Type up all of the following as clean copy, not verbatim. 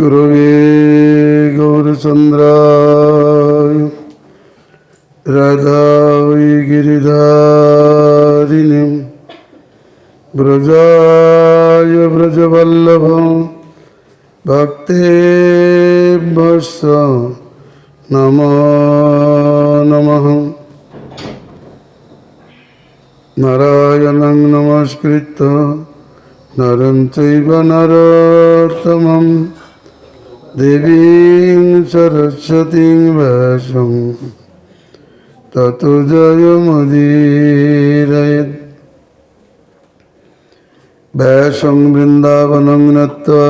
गुरुवे गौरचन्द्राय राधावै गिरिधारिणीं व्रजाय व्रजवल्लभं भक्तेभ्यश्च नमो नमः। नारायणं नमस्कृत्य नरं चैव नरोत्तमं देवीं सरस्वतीं व्यासं ततो जयमुदीरयेत्। व्यासं वृन्दावनं नत्वा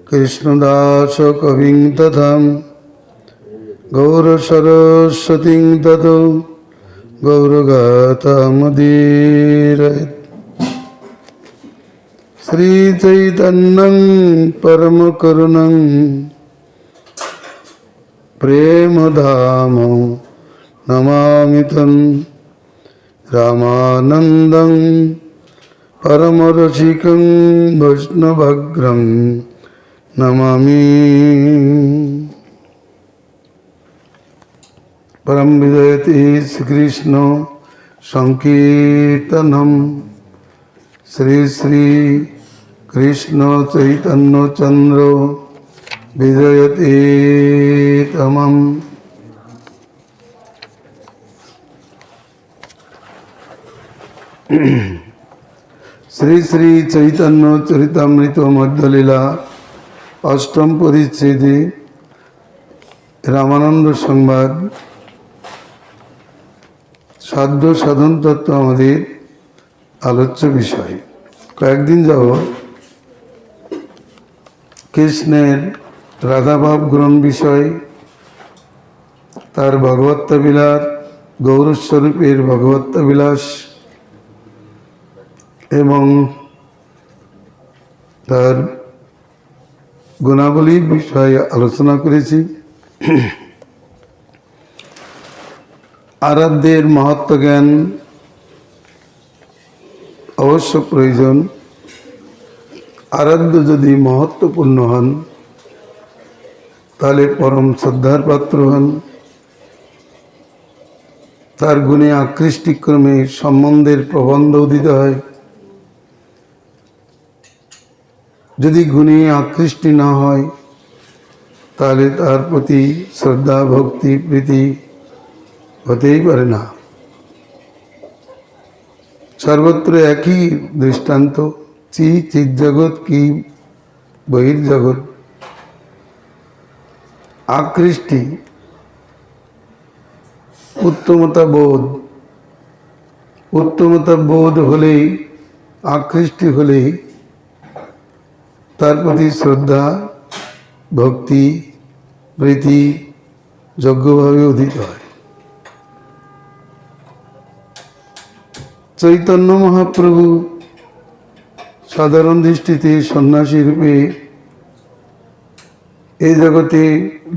कृष्णदासकविं तथा गौरसरस्वतीं ततो गौरगाथामुदीरयेत्। श्रीचैतन्यं परमकरुणं प्रेमधाम नमामि तं रामानन्दं परमरसिकं वैष्णवग्रं नमामि। परम विजयति श्रीकृष्ण संकीर्तनम श्री श्री कृष्ण चैतन्य चंद्र विजयति तमम। श्री श्री चैतन्य चरितामृत मध्यलीला अष्टम परिच्छेदे रामानंद संवाद साध्य साधन तत्व आमादेर आलोच्य विषय। कয়েকদিন যাবৎ কৃষ্ণের রাধাভাব গ্রহণ বিষয়, তার ভগবত্তাবিলাস, গৌরস্বরূপের ভগবত্তাবিলাস এবং তার গুণাবলীর বিষয়ে আলোচনা করেছি। আরাধ্যের মাহাত্ম্য জ্ঞান অবশ্য প্রয়োজন। আরাধ্য যদি মহত্বপূর্ণ হন তাহলে পরম শ্রদ্ধার পাত্র হন। তার গুণে আকৃষ্টিক্রমে সম্বন্ধের প্রবন্ধ উদিত হয়। যদি গুণে আকৃষ্টি না হয় তাহলে তার প্রতি শ্রদ্ধা ভক্তি প্রীতি হতেই পারে না। সর্বত্র একই দৃষ্টান্ত, চিৎজগৎ কি বহির্জগৎ। আকৃষ্টি উত্তমতা বোধ, উত্তমতা বোধ হলেই, আকৃষ্টি হলেই তার প্রতি শ্রদ্ধা ভক্তি প্রীতি যোগ্যভাবে উদিত হয়। চৈতন্য মহাপ্রভু সাধারণ দৃষ্টিতে সন্ন্যাসী রূপে এই জগতে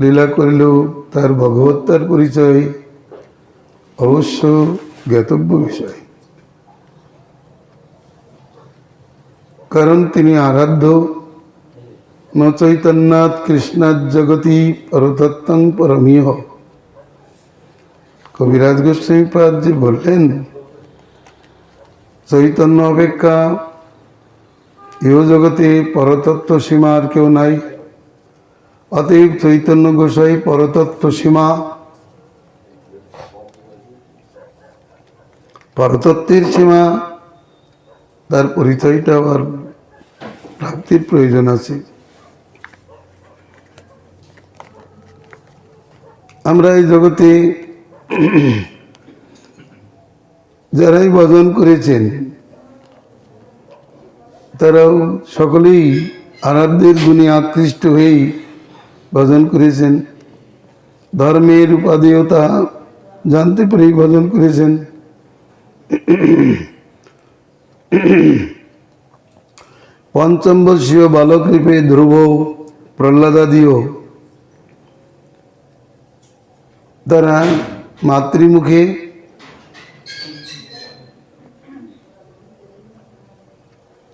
লীলা করিলেও তার ভগবত্তার পরিচয় অবশ্য জ্ঞাতব্য বিষয়। কারণ তিনি আরাধ্য। ন চৈতন্যাৎ কৃষ্ণাৎ জগতি পরতত্ত্বং পরমীহ। কবিরাজ গোস্বামীপাদ যে বললেন চৈতন্য অপেক্ষা এও জগতে পরতত্ত্ব সীমা আর কেউ নাই। অতএব চৈতন্য গোসাই পরতত্ত্ব সীমা। পরতত্ত্বের সীমা, তার পরিচয়টা আবার প্রাপ্তির প্রয়োজন আছে। আমরা এই জগতে যারাই ভজন করেছেন তারাও সকলেই আরাধ্যের গুণে আকৃষ্ট হয়েই ভজন করেছেন। ধর্মের উপাদেয়তা জানতে পেরেই ভজন করেছেন। পঞ্চম বর্ষীয় বালক রূপে ধ্রুব প্রহ্লাদাদিও তারা মাতৃমুখে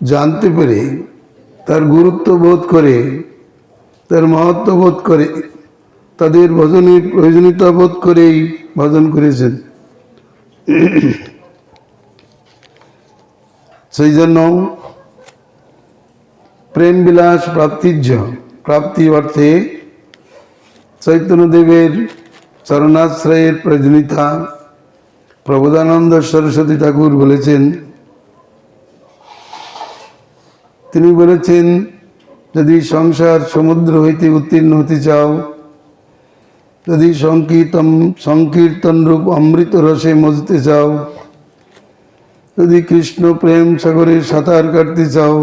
জানতে পেরে, তার গুরুত্ব বোধ করে, তার মহত্ব বোধ করে, তাদের ভজনের প্রয়োজনীয়তা বোধ করেই ভজন করেছেন। সেই জন্য প্রেম বিলাস প্রাপ্তি অর্থে চৈতন্যদেবের চরণাশ্রয়ের প্রয়োজনীয়তা প্রবোধানন্দ সরস্বতী ঠাকুর বলেছেন। তিনি বলেছেন, যদি সংসার সমুদ্র হইতে উত্তীর্ণ হতে চাও, যদি সংকীর্তন রূপ অমৃত রসে মজতে চাও, যদি কৃষ্ণ প্রেম সাগরে সাঁতার কাটতে চাও,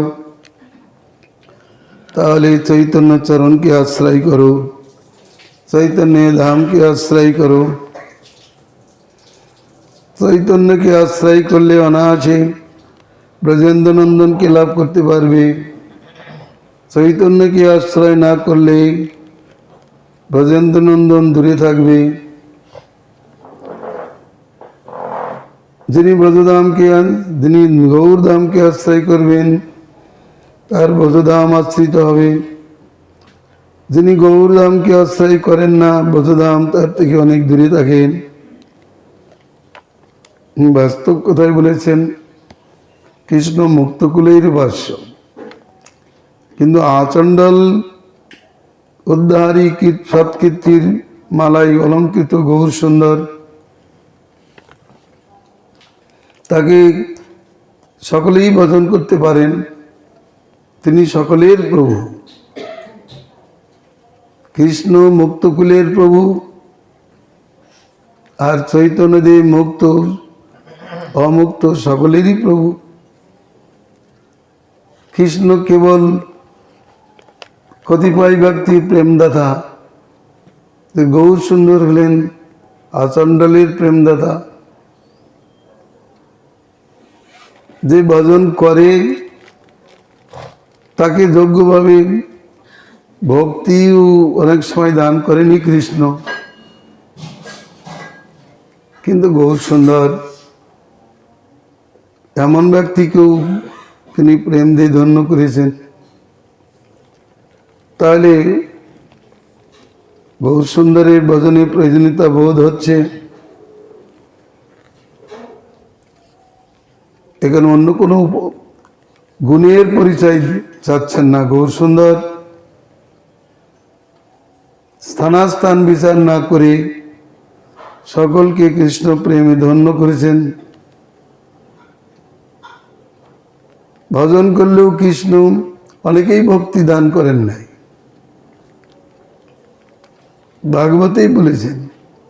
তাহলে চৈতন্য চরণকে আশ্রয় করো, চৈতন্য ধামকে আশ্রয় করো। চৈতন্যকে আশ্রয় করলে অনায়াসে ব্রজেন্দ্র নন্দনকে লাভ করতে পারবে। চৈতন্যকে আশ্রয় না করলে ব্রজেন্দ্র নন্দন দূরে থাকবে। যিনি গৌরধামকে আশ্রয় করবেন, তার ব্রজধাম আশ্রিত হবে। যিনি গৌরধামকে আশ্রয় করেন না, ব্রজধাম তার থেকে অনেক দূরে থাকেন। বাস্তব কথাই বলেছেন, কৃষ্ণ মুক্তকুলের ভাষ্য, কিন্তু আচণ্ডাল উদ্ধারী সৎকীর্তির মালাই অলঙ্কৃত গৌর সুন্দর, তাকে সকলেই ভজন করতে পারেন। তিনি সকলের প্রভু। কৃষ্ণ মুক্তকুলের প্রভু, আর চৈতন্যদেব মুক্ত অমুক্ত সকলেরই প্রভু। কৃষ্ণ কেবল কতিপয় ব্যক্তির প্রেমদাতা, গৌর সুন্দর হলেন আচণ্ডালের প্রেমদাতা। যে ভজন করে তাকে যোগ্যভাবে ভক্তিও অনেক সময় দান করেনি কৃষ্ণ, কিন্তু গৌর সুন্দর এমন ব্যক্তিকেও তিনি প্রেম দিয়ে ধন্য করেছেন। তাহলে গৌর সুন্দরের ভজনের প্রয়োজনীয়তা বোধ হচ্ছে। এখানে অন্য কোনো গুণের পরিচয় চাচ্ছেন না। গৌর সুন্দর স্থানাস্থান বিচার না করে সকলকে কৃষ্ণ প্রেমে ধন্য করেছেন। ভজন করলেও কৃষ্ণ অনেকেই ভক্তি দান করেন নাই। ভাগবতেই বলেছেন,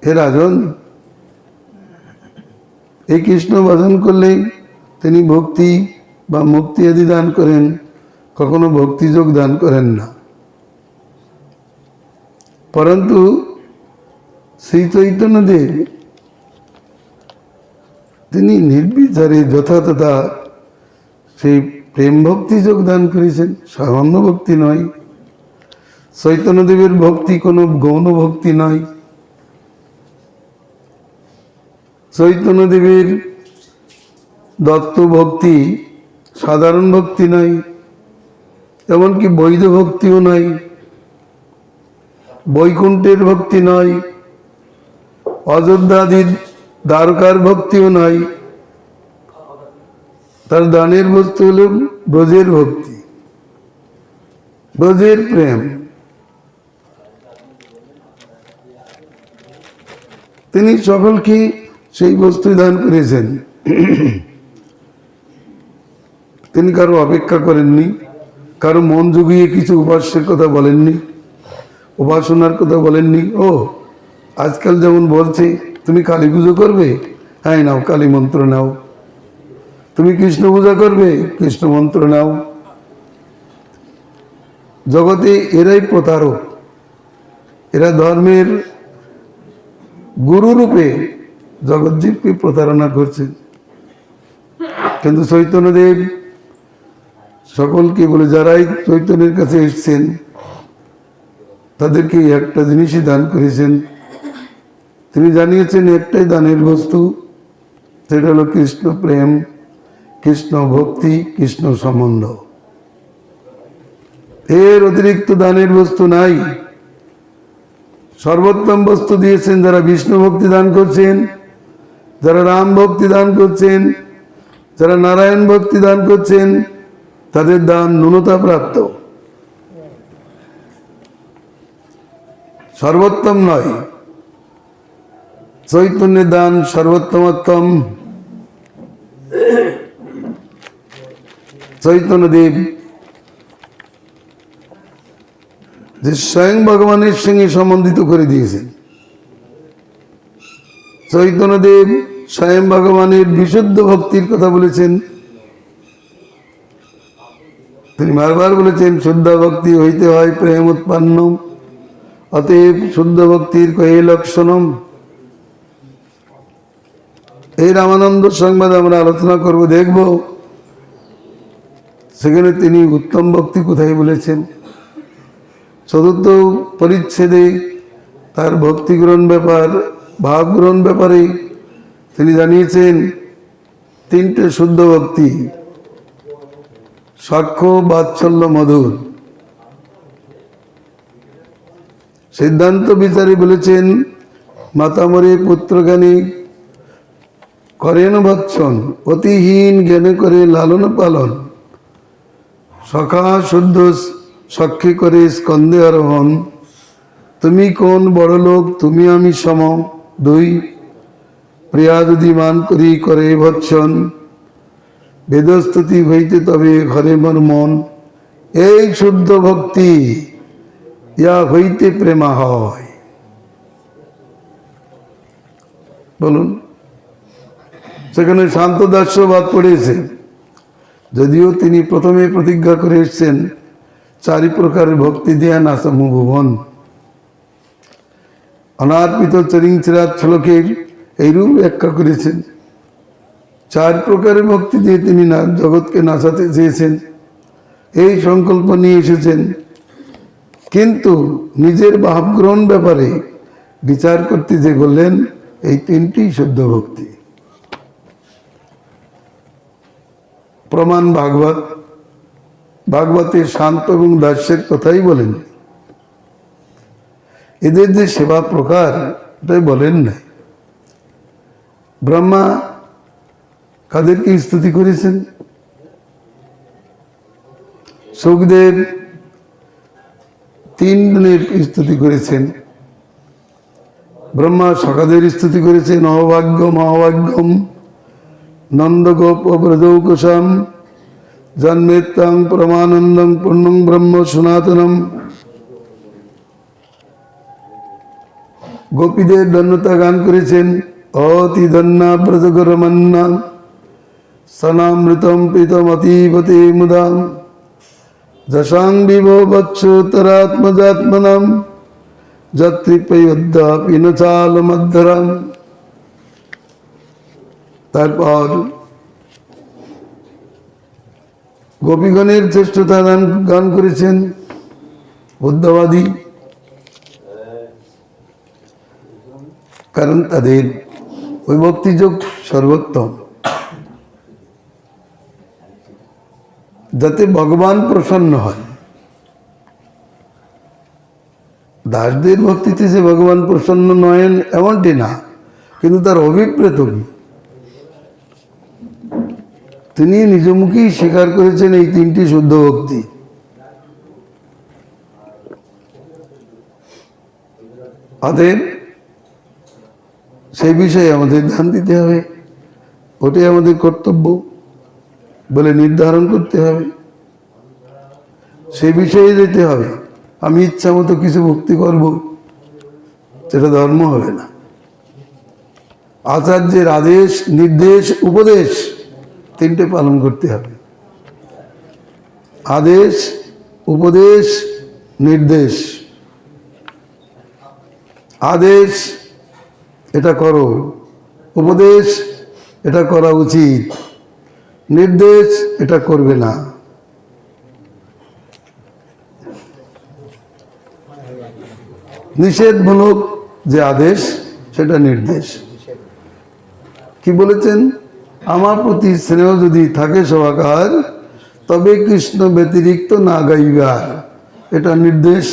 হে রাজন, এই কৃষ্ণ ভজন করলে তিনি ভক্তি বা মুক্তি আদি দান করেন, কখনো ভক্তিযোগ দান করেন না। পরন্তু শ্রী চৈতন্যদেব তিনি নির্বিচারে যথাতথা সেই প্রেম ভক্তি যোগদান করেছেন, সামান্য ভক্তি নয়। চৈতন্যদেবের ভক্তি কোনো গৌণ ভক্তি নয়। চৈতন্যদেবের দত্ত ভক্তি সাধারণ ভক্তি নয়, এমনকি বৈধ ভক্তিও নয়, বৈকুণ্ঠের ভক্তি নয়, অযোধ্যাদির দ্বারকার ভক্তিও নয়। তার দানের বস্তু হল ব্রজের ভক্তি, ব্রজের প্রেম। তিনি সকলকে সেই বস্তু দান করেছেন। তিনি কারো অপেক্ষা করেননি, কারো মন জুগিয়ে কিছু উপাস্যের কথা বলেননি, উপাসনার কথা বলেননি। ও আজকাল যেমন বলছে, তুমি কালী পুজো করবে, হ্যাঁ নাও কালী মন্ত্র নাও। তুমি কৃষ্ণ পূজা করবে, কৃষ্ণ মন্ত্র নাও। জগতে এরাই প্রতারক, এরা ধর্মের গুরুরূপে জগৎজীবকে প্রতারণা করছেন। কিন্তু চৈতন্যদেব সকলকে বলে, যারাই চৈতন্যের কাছে এসছেন তাদেরকে একটা জিনিসই দান করেছেন, তিনি জানিয়েছেন একটাই দানের বস্তু, সেটা হলো কৃষ্ণ প্রেম, কৃষ্ণ ভক্তি, কৃষ্ণ সম্বন্ধ। এর অতিরিক্ত দানের বস্তু নাই। সর্বোত্তম বস্তু দিয়েছেন যারা বিষ্ণু ভক্তি দান করছেন, যারা রাম ভক্তি দান করছেন, যারা নারায়ণ ভক্তি দান করছেন, তাদের দান ন্যূনতা প্রাপ্ত, সর্বোত্তম নয়। চৈতন্যের দান সর্বোত্তমোত্তম। চৈতন্যদেব যে স্বয়ং ভগবানের সঙ্গে সম্বন্ধিত করে দিয়েছেন, চৈতন্যদেব স্বয়ং ভগবানের বিশুদ্ধ ভক্তির কথা বলেছেন। তিনি বারবার বলেছেন শুদ্ধ ভক্তি হইতে হয় প্রেম উৎপন্ন, অতএব শুদ্ধ ভক্তির কয়ে লক্ষণম। এই রামানন্দ সংবাদ আমরা আলোচনা করব, দেখব সেখানে তিনি উত্তম ভক্তি কোথায় বলেছেন। চতুর্থ পরিচ্ছেদে তার ভক্তি গ্রহণ ব্যাপার, ভাব গ্রহণ ব্যাপারে তিনি জানিয়েছেন তিনটে শুদ্ধ ভক্তি: সাক্ষ্য, বাৎসল্য, মধুর। সিদ্ধান্ত বিচারে বলেছেন মাতামরে পুত্রজ্ঞানী করেন ভৎসন, অতিহীন জ্ঞানে করে লালন পালন, সখা শুদ্ধ সখ্যে করে স্কন্ধে আরোহণ। তুমি কোন বড় লোক, তুমি আমি সম, দুই প্রিয়া যদি মান করি করে ভৎসন, বেদস্তুতি হইতে তবে ঘরে মোর মন। এই শুদ্ধ ভক্তি, ইয়া হইতে প্রেমা হয়। বলুন, সেখানে শান্ত দাস্যবাদ পড়েছে, যদিও তিনি প্রথমে প্রতিজ্ঞা করে এসছেন চারি প্রকারের ভক্তি দিয়া নাচমু ভুবন। অনার্পিত চরিংচিরাত শ্লোকের এইরূপ ব্যাখ্যা করেছেন। চার প্রকারের ভক্তি দিয়ে তিনি জগৎকে নাচাতে চেয়েছেন, এই সংকল্প নিয়ে এসেছেন। কিন্তু নিজের ভাবগ্রহণ ব্যাপারে বিচার করতে যে বললেন এই তিনটি শুদ্ধ ভক্তি। প্রমাণ ভাগবত, ভাগবতে শান্ত এবং দাস্যের কথাই বলেন। এদের যে সেবা প্রকার এটাই বলেন না। ব্রহ্মা কাদেরকে স্তুতি করেছেন? সুখদেব তিনজনের স্তুতি করেছেন। ব্রহ্মা সখাদের স্তুতি করেছেন অভাগ্যম অভাগ্যম নন্দগোপ ব্রজৌকুশম জন্মেত্তাং পরমানন্দং পূর্ণং ব্রহ্ম সনাতনম। গোপীদের ধন্যতা গান করেছেন অতি ধন্যা ব্রজগরমন্না সনামৃতম প্রীতম অতীবতে মুদাম যশাং বিভো বৎসোত্তরাত্মজাত্মনাম যত্রিপয়োদ্যাপি ন চালমদ্ধরাম। তারপর গোপীগণের শ্রেষ্ঠতা গান করেছেন উদ্ধবাদী, কারণ তাদের ওই ভক্তিযোগ সর্বোত্তম, যাতে ভগবান প্রসন্ন হন। দাসদের ভক্তিতে যে ভগবান প্রসন্ন নয়েন এমনটি না, কিন্তু তার অভিপ্রেত কি? তিনি নিজ মুখেই স্বীকার করেছেন এই তিনটি শুদ্ধ ভক্তি। অতএব সেই বিষয়ে আমাদের ধ্যান দিতে হবে, ওটাই আমাদের কর্তব্য বলে নির্ধারণ করতে হবে, সেই বিষয়ে যেতে হবে। আমি ইচ্ছা মতো কিছু ভক্তি করব, সেটা ধর্ম হবে না। আচার্যের আদেশ, নির্দেশ, উপদেশ তিনটে পালন করতে হবে। আদেশ, উপদেশ, নির্দেশ। আদেশ এটা করো, উপদেশ এটা করা উচিত, নির্দেশ এটা করবে না। নিষেধমূলক যে আদেশ সেটা নির্দেশ। কি বলেছেন? আমার প্রতি স্নেহ যদি থাকে সবাকার, তবে কৃষ্ণ ব্যতিরিক্ত না গাইবার, এটা নির্দেশ।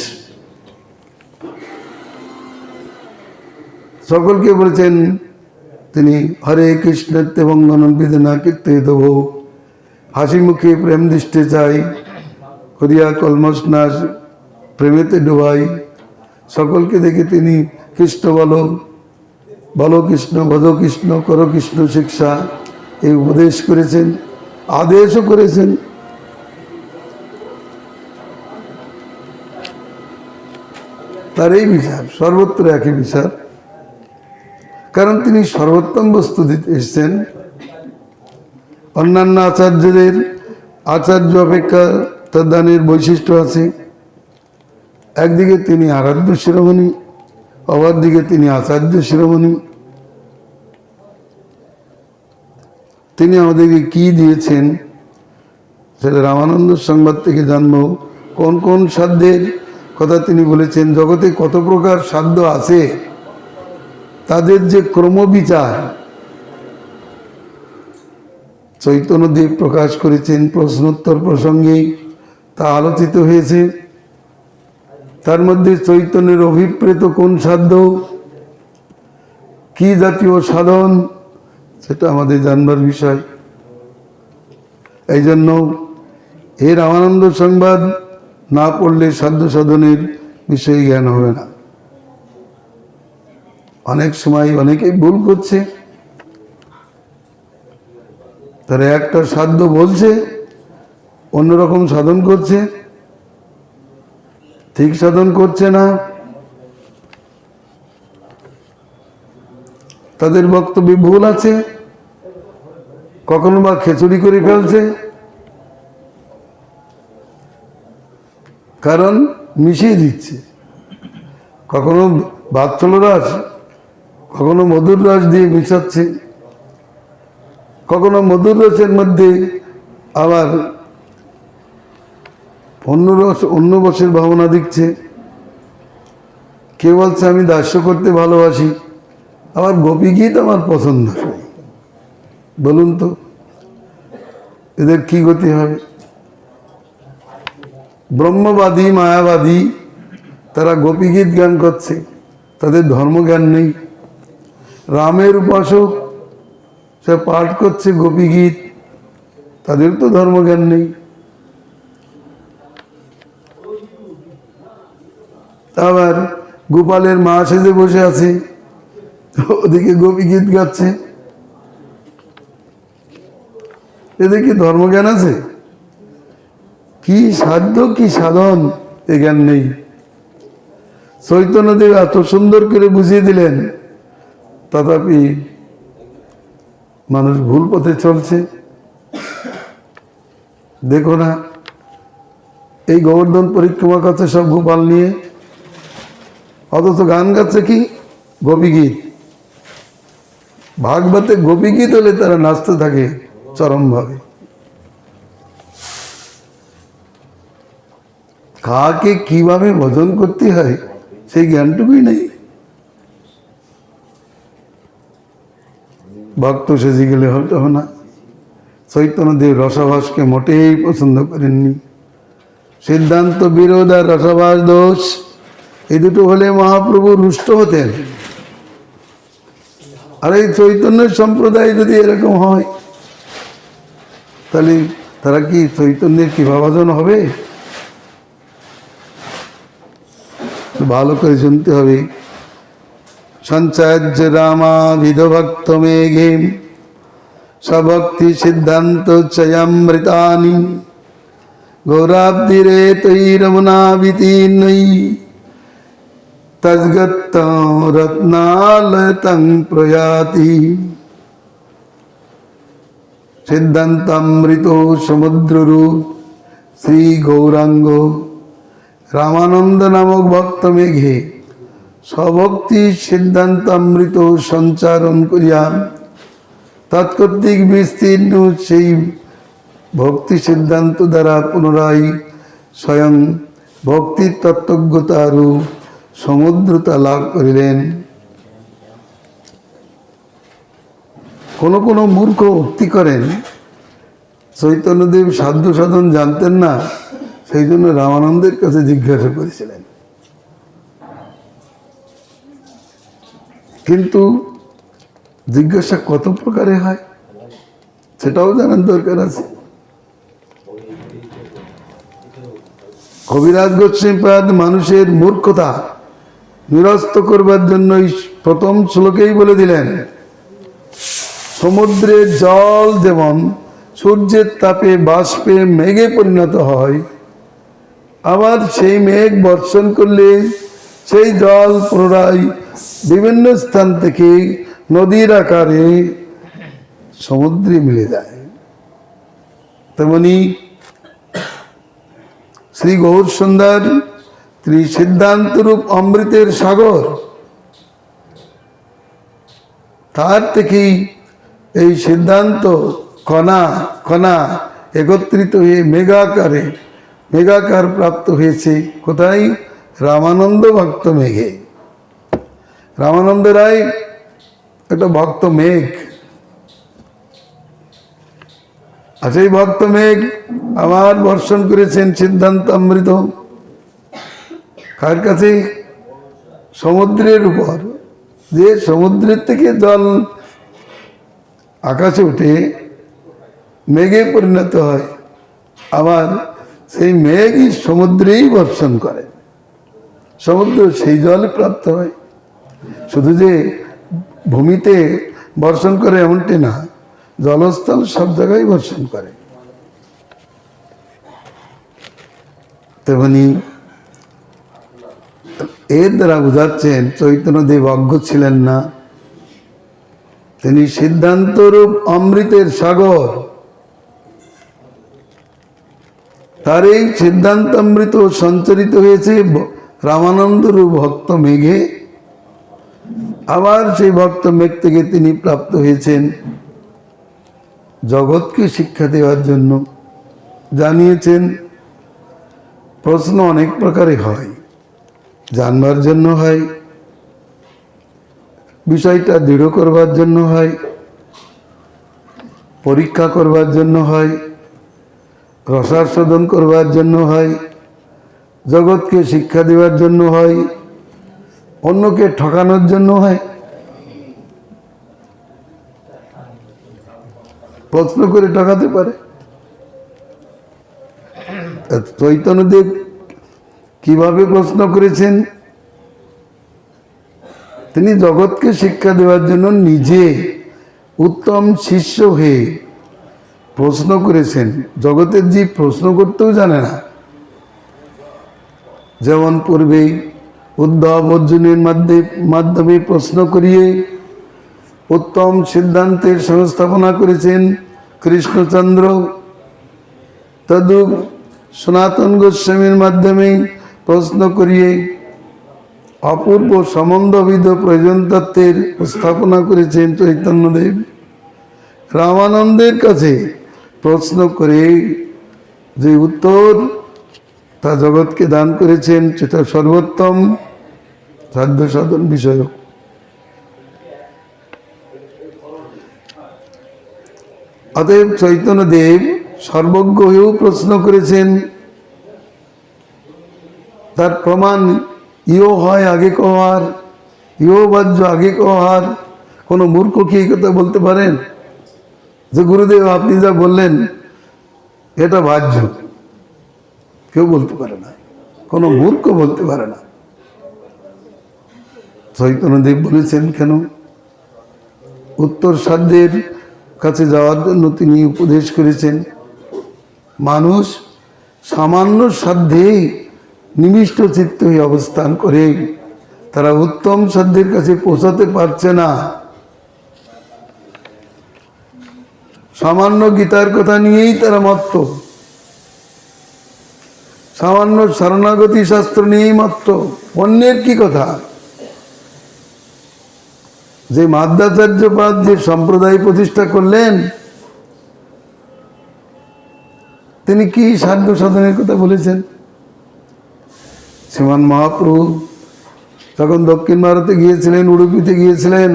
সকলকে বলেছেন তিনি, হরে কৃষ্ণের বঙ্গনন বিদেনা কীর্তিত হো, হাসি মুখে প্রেম দৃষ্টে চাই, করিয়া কলমশ নাশ প্রেমেতে ডোবাই। সকলকে দেখে তিনি কৃষ্ণ বলো, বলো কৃষ্ণ, ভজ কৃষ্ণ, করো কৃষ্ণ শিক্ষা, এই উপদেশ করেছেন, আদেশও করেছেন। তার এই বিচার সর্বত্র একই বিচার, কারণ তিনি সর্বোত্তম বস্তু দিতে এসেছেন। অন্যান্য আচার্যদের আচার্য অপেক্ষা তার দানের বৈশিষ্ট্য আছে। একদিকে তিনি আরাধ্য শিরোমণি, অপরদিকে তিনি আচার্য শিরোমণি। তিনি আমাদেরকে কি দিয়েছেন সেটা রামানন্দ সংবাদ থেকে জানব। কোন কোন সাধ্যের কথা তিনি বলেছেন, জগতে কত প্রকার সাধ্য আছে, তাদের যে ক্রমবিচার চৈতন্যদেব প্রকাশ করেছেন প্রশ্নোত্তর প্রসঙ্গে, তা আলোচিত হয়েছে। তার মধ্যে চৈতন্যের অভিপ্রেত কোন সাধ্য, কি জাতীয় সাধন, সেটা আমাদের জানবার বিষয়। এই জন্য এ রামানন্দ সংবাদ না পড়লে সাধ্য সাধনের বিষয়ে জ্ঞান হবে না। অনেক সময় অনেকেই ভুল করছে, তারা একটা সাধ্য বলছে, অন্যরকম সাধন করছে, ঠিক সাধন করছে না। তাদের বক্তব্যে ভুল আছে, কখনো বা খেচুড়ি করে ফেলছে, কারণ মিশিয়ে দিচ্ছে। কখনো বাৎসল্য রস, কখনো মধুর রস দিয়ে মিশাচ্ছে, কখনো মধুর রসের মধ্যে আবার অন্য রসের ভাবনা দিচ্ছে। কেউ বলছে আমি দাস্য করতে ভালোবাসি, আবার গোপী গীত আমার পছন্দ। বলুন তো এদের কি গতি হবে? ব্রহ্মবাদী মায়াবাদী তারা গোপী গীত গান করছে, তাদের ধর্মজ্ঞান নেই। রামের উপাসক সে পাঠ করছে গোপী গীত, তাদের তো ধর্মজ্ঞান নেই। আবার গোপালের মা সেজে বসে আছে, ওদিকে গোপী গীত গাচ্ছে, এদের কি ধর্মজ্ঞান আছে? কি সাধ্য কি সাধন, এ জ্ঞান নেই। চৈতন্যদেব এত সুন্দর করে বুঝিয়ে দিলেন, তথাপি মানুষ ভুল পথে চলছে। দেখো না, এই গোবর্ধন পরিক্রমা করছে সব গোপাল নিয়ে, অথচ গান গাচ্ছে কি গোপী গীত। ভাগবতে গোপী গীত হলে তারা নাচতে থাকে চরমভাবে। কাকে কিভাবে ভজন করতে হয় সেই জ্ঞানটুকুই নেই। ভক্ত সেজে গেলে হতে হবে না। চৈতন্যদেব রসাভাসকে মোটেই পছন্দ করেননি। সিদ্ধান্ত বিরোধ আর রসাভাস দোষ, এই দুটো হলে মহাপ্রভু রুষ্ট হতেন। আর এই চৈতন্যের সম্প্রদায় যদি এরকম হয়, তাহলে তারা কি চৈতন্যের কি ভাবাজন হবে? ভালো করে শুনতে হবে। সঞ্চার্য রামা বিধভক্ত মেঘে সভক্তি সিদ্ধান্ত চয়ামৃতানি গৌরাব্দিরে তৈরমনাবিতীর্ণৈ তদ্গত রত্নালয়তং প্রয়াতি। সিদ্ধান্তামৃত সমুদ্ররূপ শ্রী গৌরাঙ্গ রামানন্দ নামক ভক্ত মেঘে স্বভক্তি সিদ্ধান্তামৃত সঞ্চারণ করিয়া তৎকর্তৃক বিস্তীর্ণ সেই ভক্তি সিদ্ধান্ত দ্বারা পুনরায় স্বয়ং ভক্তির তত্ত্বজ্ঞতারূপ সমুদ্রতা লাভ করিলেন। কোনো কোনো মূর্খ উক্তি করেন চৈতন্যদেব সাধ্য সাধন জানতেন না, সেই জন্য রামানন্দের কাছে জিজ্ঞাসা করেছিলেন। কিন্তু জিজ্ঞাসা কত প্রকারে হয় সেটাও জানার দরকার আছে। কবিরাজ গোস্বামীপাদ মানুষের মূর্খতা নিরস্ত করবার জন্য প্রথম শ্লোকেই বলে দিলেন, সমুদ্রের জল যেমন সূর্যের তাপে বাষ্পে মেঘে পরিণত হয়, আবার সেই মেঘ বর্ষণ করলে সেই জল পুনরায় বিভিন্ন স্থান থেকে নদীর আকারে সমুদ্রে মিলে যায়। তেমনি শ্রী গৌর সুন্দর শ্রী সিদ্ধান্তরূপ অমৃতের সাগর, তার থেকেই এই সিদ্ধান্ত কণা কণা একত্রিত হয়ে মেঘাকার প্রাপ্ত হয়েছে। কোথায়? রামানন্দ ভক্ত মেঘে। রামানন্দ রায় একটা ভক্ত মেঘ, আর সেই ভক্ত মেঘ আবার বর্ষণ করেছেন সিদ্ধান্ত অমৃত কার কাছে? সমুদ্রের উপর। যে সমুদ্রের থেকে জল আকাশে উঠে মেঘে পরিণত হয়, আবার সেই মেঘই সমুদ্রেই বর্ষণ করে, সমুদ্র সেই জল প্রাপ্ত হয়। শুধু যে ভূমিতে বর্ষণ করে এমনটি না, জলস্থল সব জায়গায় বর্ষণ করে। তেমনি এর দ্বারা বোঝাচ্ছেন চৈতন্যদেব অজ্ঞ ছিলেন না, তিনি সিদ্ধান্তরূপ অমৃতের সাগর। তার এই সিদ্ধান্ত অমৃত সঞ্চারিত হয়েছে রামানন্দরূপ ভক্ত মেঘে। আবার সেই ভক্ত মেঘ থেকে তিনি প্রাপ্ত হয়েছেন জগৎকে শিক্ষা দেওয়ার জন্য। জানিয়েছেন প্রশ্ন অনেক প্রকারে হয়, জানবার জন্য হয়, বিষয়টা দৃঢ় করবার জন্য হয়, পরীক্ষা করবার জন্য হয়, রসাস্বাদন করবার জন্য হয়, জগৎকে শিক্ষা দেওয়ার জন্য হয়, অন্যকে ঠকানোর জন্য হয়। প্রশ্ন করে ঠকাতে পারে। চৈতন্যদেব কিভাবে প্রশ্ন করেছেন? তিনি জগৎকে শিক্ষা দেওয়ার জন্য নিজে উত্তম শিষ্য হয়ে প্রশ্ন করেছেন। জগতের জীব প্রশ্ন করতেও জানে না। যেমন পূর্বে উদ্ধব অর্জুনের মাধ্যমে প্রশ্ন করিয়ে উত্তম সিদ্ধান্তের সংস্থাপনা করেছেন কৃষ্ণচন্দ্র, তদুপ সনাতন গোস্বামীর মাধ্যমে প্রশ্ন করিয়ে অপূর্ব সম্বন্ধবিদ প্রয়োজন তত্ত্বের স্থাপনা করেছেন চৈতন্যদেব। রামানন্দের কাছে প্রশ্ন করে যে উত্তর তা জগৎকে দান করেছেন, সেটা সর্বোত্তম সাধ্য সাধন বিষয়। অতএব চৈতন্যদেব সর্বজ্ঞ হয়েও প্রশ্ন করেছেন। তার প্রমাণ ইও হয় আগে কহার, ইও বাহ্য আগে কহার। কোনো মূর্খ কি এই কথা বলতে পারেন যে গুরুদেব আপনি যা বললেন এটা বাহ্য? কেউ বলতে পারে না, কোনো মূর্খ বলতে পারে না। চৈতন্যদেব বলেছেন কেন? উত্তর সাধ্যের কাছে যাওয়ার জন্য তিনি উপদেশ করেছেন। মানুষ সামান্য সাধ্যে নিবিষ্ট চিত্ত হয়ে অবস্থান করে, তারা উত্তম সাধ্যের কাছে পৌঁছাতে পারছে না। সামান্য গীতার কথা নিয়েই তারা মত্ত, সামান্য শরণাগতি শাস্ত্র নিয়েই মত্ত। অন্যের কি কথা? যে মাধ্যাচার্যপাদ যে সম্প্রদায় প্রতিষ্ঠা করলেন, তিনি কি সাধ্য সাধনের কথা বলেছেন? শ্রীমান মহাপ্রভু যখন দক্ষিণ ভারতে গিয়েছিলেন, উডুপিতে গিয়েছিলেন,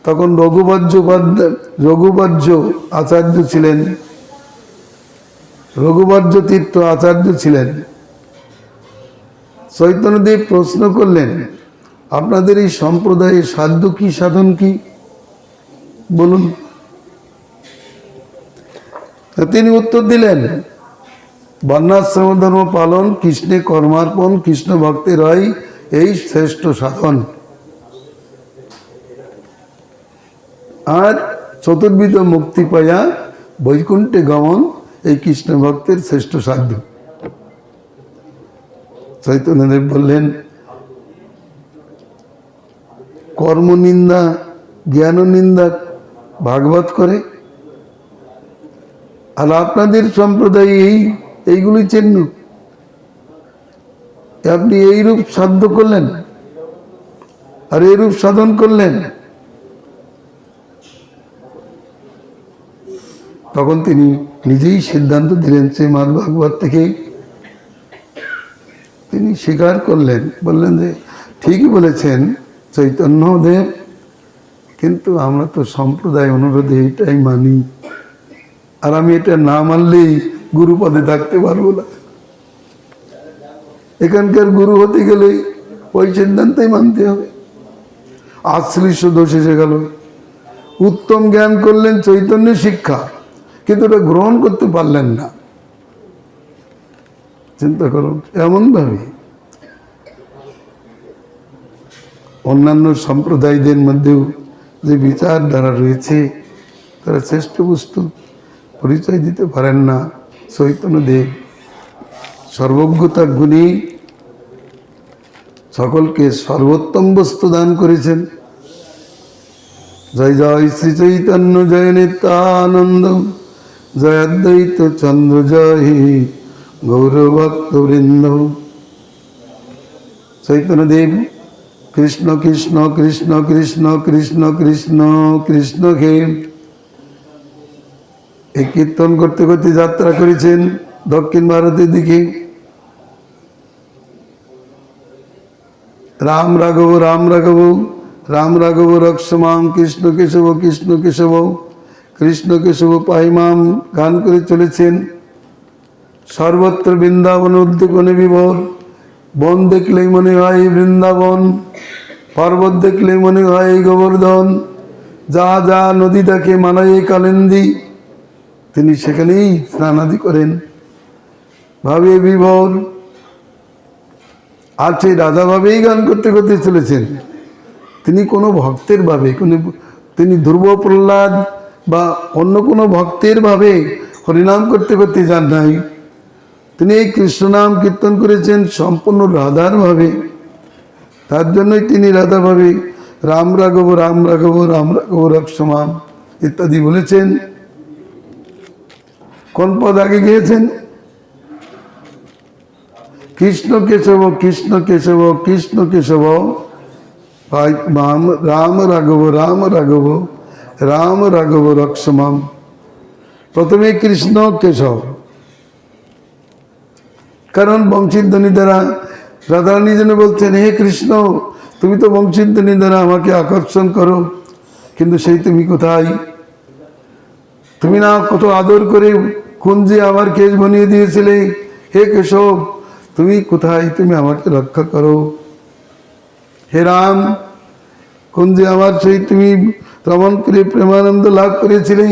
তখন রঘুবর্য আচার্য ছিলেন, রঘুবর্য তীর্থ আচার্য ছিলেন। চৈতন্যদেব প্রশ্ন করলেন, আপনাদের এই সম্প্রদায়ের সাধ্য কি, সাধন কি বলুন। তিনি উত্তর দিলেন, বর্ণাশ্রম ধর্ম পালন, কৃষ্ণে কর্মার্পণ, কৃষ্ণ ভক্তের হয় এই শ্রেষ্ঠ সাধন। আর চতুর্বিধ মুক্তি পাইয়া বৈকুণ্ঠে গমন, এই কৃষ্ণ ভক্তের শ্রেষ্ঠ সাধ্য। চৈতন্যদেব বললেন, কর্ম নিন্দা জ্ঞান নিন্দা ভাগবত করে, আর আপনাদের সম্প্রদায় এইগুলি চিহ্ন, আপনি এইরূপ সাধ্য করলেন আর এইরূপ সাধন করলেন। তখন তিনি নিজেই সিদ্ধান্ত দিলেন, শ্রীমদ্ ভাগবত থেকে তিনি স্বীকার করলেন, বললেন যে ঠিকই বলেছেন চৈতন্যদেব, কিন্তু আমরা তো সম্প্রদায় অনুরোধে এটাই মানি, আর আমি এটা না মানলেই গুরুপদে থাকতে পারবো না। এখানকার গুরু হতে গেলে ওই সিদ্ধান্তই মানতে হবে। আশ্লিষ্ট দোষ এসে গেল। উত্তম জ্ঞান করলেন চৈতন্য শিক্ষা, কিন্তু ওটা গ্রহণ করতে পারলেন না। চিন্তা করুন, এমন ভাবে অন্যান্য সম্প্রদায়দের মধ্যেও যে বিচারধারা রয়েছে, তারা শ্রেষ্ঠ বস্তু পরিচয় দিতে পারেন না। চৈতন্যদেব সর্বজ্ঞতার গুণী সকলকে সর্বোত্তম বস্তু দান করেছেন। জয় জয় শ্রী চৈতন্য, জয় নিত্যানন্দ, জয় অদ্বৈত চন্দ্র, জয় গৌরভক্ত বৃন্দ। চৈতন্যদেব কৃষ্ণ কৃষ্ণ কৃষ্ণ কৃষ্ণ কৃষ্ণ কৃষ্ণ কৃষ্ণ হে এই কীর্তন করতে করতে যাত্রা করেছেন দক্ষিণ ভারতের দিকে। রাম রাঘব রাম রাঘব রাম রাঘব রক্ষমাম, কৃষ্ণ কেশব কৃষ্ণ কেশব কৃষ্ণ কেশব পাইমাম গান করে চলেছেন। সর্বত্র বৃন্দাবন উদ্যোগনে বিভোর। বন দেখলেই মনে হয় বৃন্দাবন, পর্বত দেখলেই মনে হয় গোবর্ধন, যা যা নদী দেখে মানায় কালিন্দী। তিনি সেখানেই স্নানাদি করেন, ভাবে বিভোর আছে। রাধা ভাবেই গান করতে করতে চলেছেন। তিনি কোনো ভক্তের ভাবে, তিনি ধ্রুব প্রহ্লাদ বা অন্য কোনো ভক্তের ভাবে হরিনাম করতে করতে যান নাই। তিনি এই কৃষ্ণনাম কীর্তন করেছেন সম্পূর্ণ রাধার ভাবে। তার জন্যই তিনি রাধা ভাবে রাম রাঘব রাম রাঘব রাম রাঘব রক্ষমাম ইত্যাদি বলেছেন। কোন পদ আগে গিয়েছেন? কৃষ্ণ কেশব কৃষ্ণ কেশব কৃষ্ণ কেশব রাম রাঘব রাম রাঘব রাম রাঘব রক্ষমাম। প্রথমে কৃষ্ণ কেশব, কারণ বংশীধ্বনি দ্বারা রাধারানী যেন বলছেন, হে কৃষ্ণ, তুমি তো বংশীধ্বনি দ্বারা আমাকে আকর্ষণ করো, কিন্তু সেই তুমি কোথায়? তুমি না কত আদর করে কুঞ্জে আমার কেশ বনিয়ে দিয়েছিলে। হে কেশব, তুমি কোথায়? তুমি আমাকে রক্ষা করো। হে রাম, কুঞ্জে আমার সেই তুমি ভ্রমণ করে প্রেমানন্দ লাভ করেছিলে,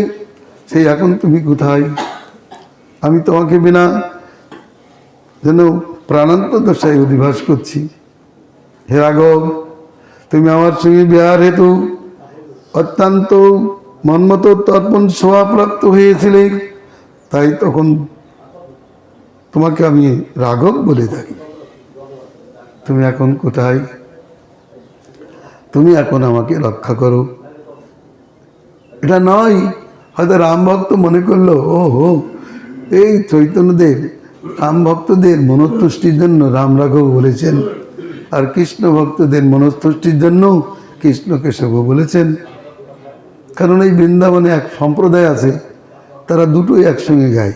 সেই এখন তুমি কোথায়? আমি তোমাকে বিনা যেন প্রাণান্ত দশায় অধিবাস করছি। হে রাঘব, তুমি আমার সঙ্গে বিহার হেতু অত্যন্ত মন্মত তর্পণ সোয়াপ্রাপ্ত হয়েছিলে, তাই তখন তোমাকে আমি রাঘব বলে থাকি। তুমি এখন কোথায়? তুমি এখন আমাকে রক্ষা করো। এটা নয়, হয়তো রাম ভক্ত মনে করলো, ও হো, এই চৈতন্যদেব রাম ভক্তদের মনতুষ্টির জন্য রাম রাঘব বলেছেন, আর কৃষ্ণ ভক্তদের মনতুষ্টির জন্য কৃষ্ণ কেশব বলেছেন। কারণ এই বৃন্দাবনে এক সম্প্রদায় আছে, তারা দুটোই একসঙ্গে গায়,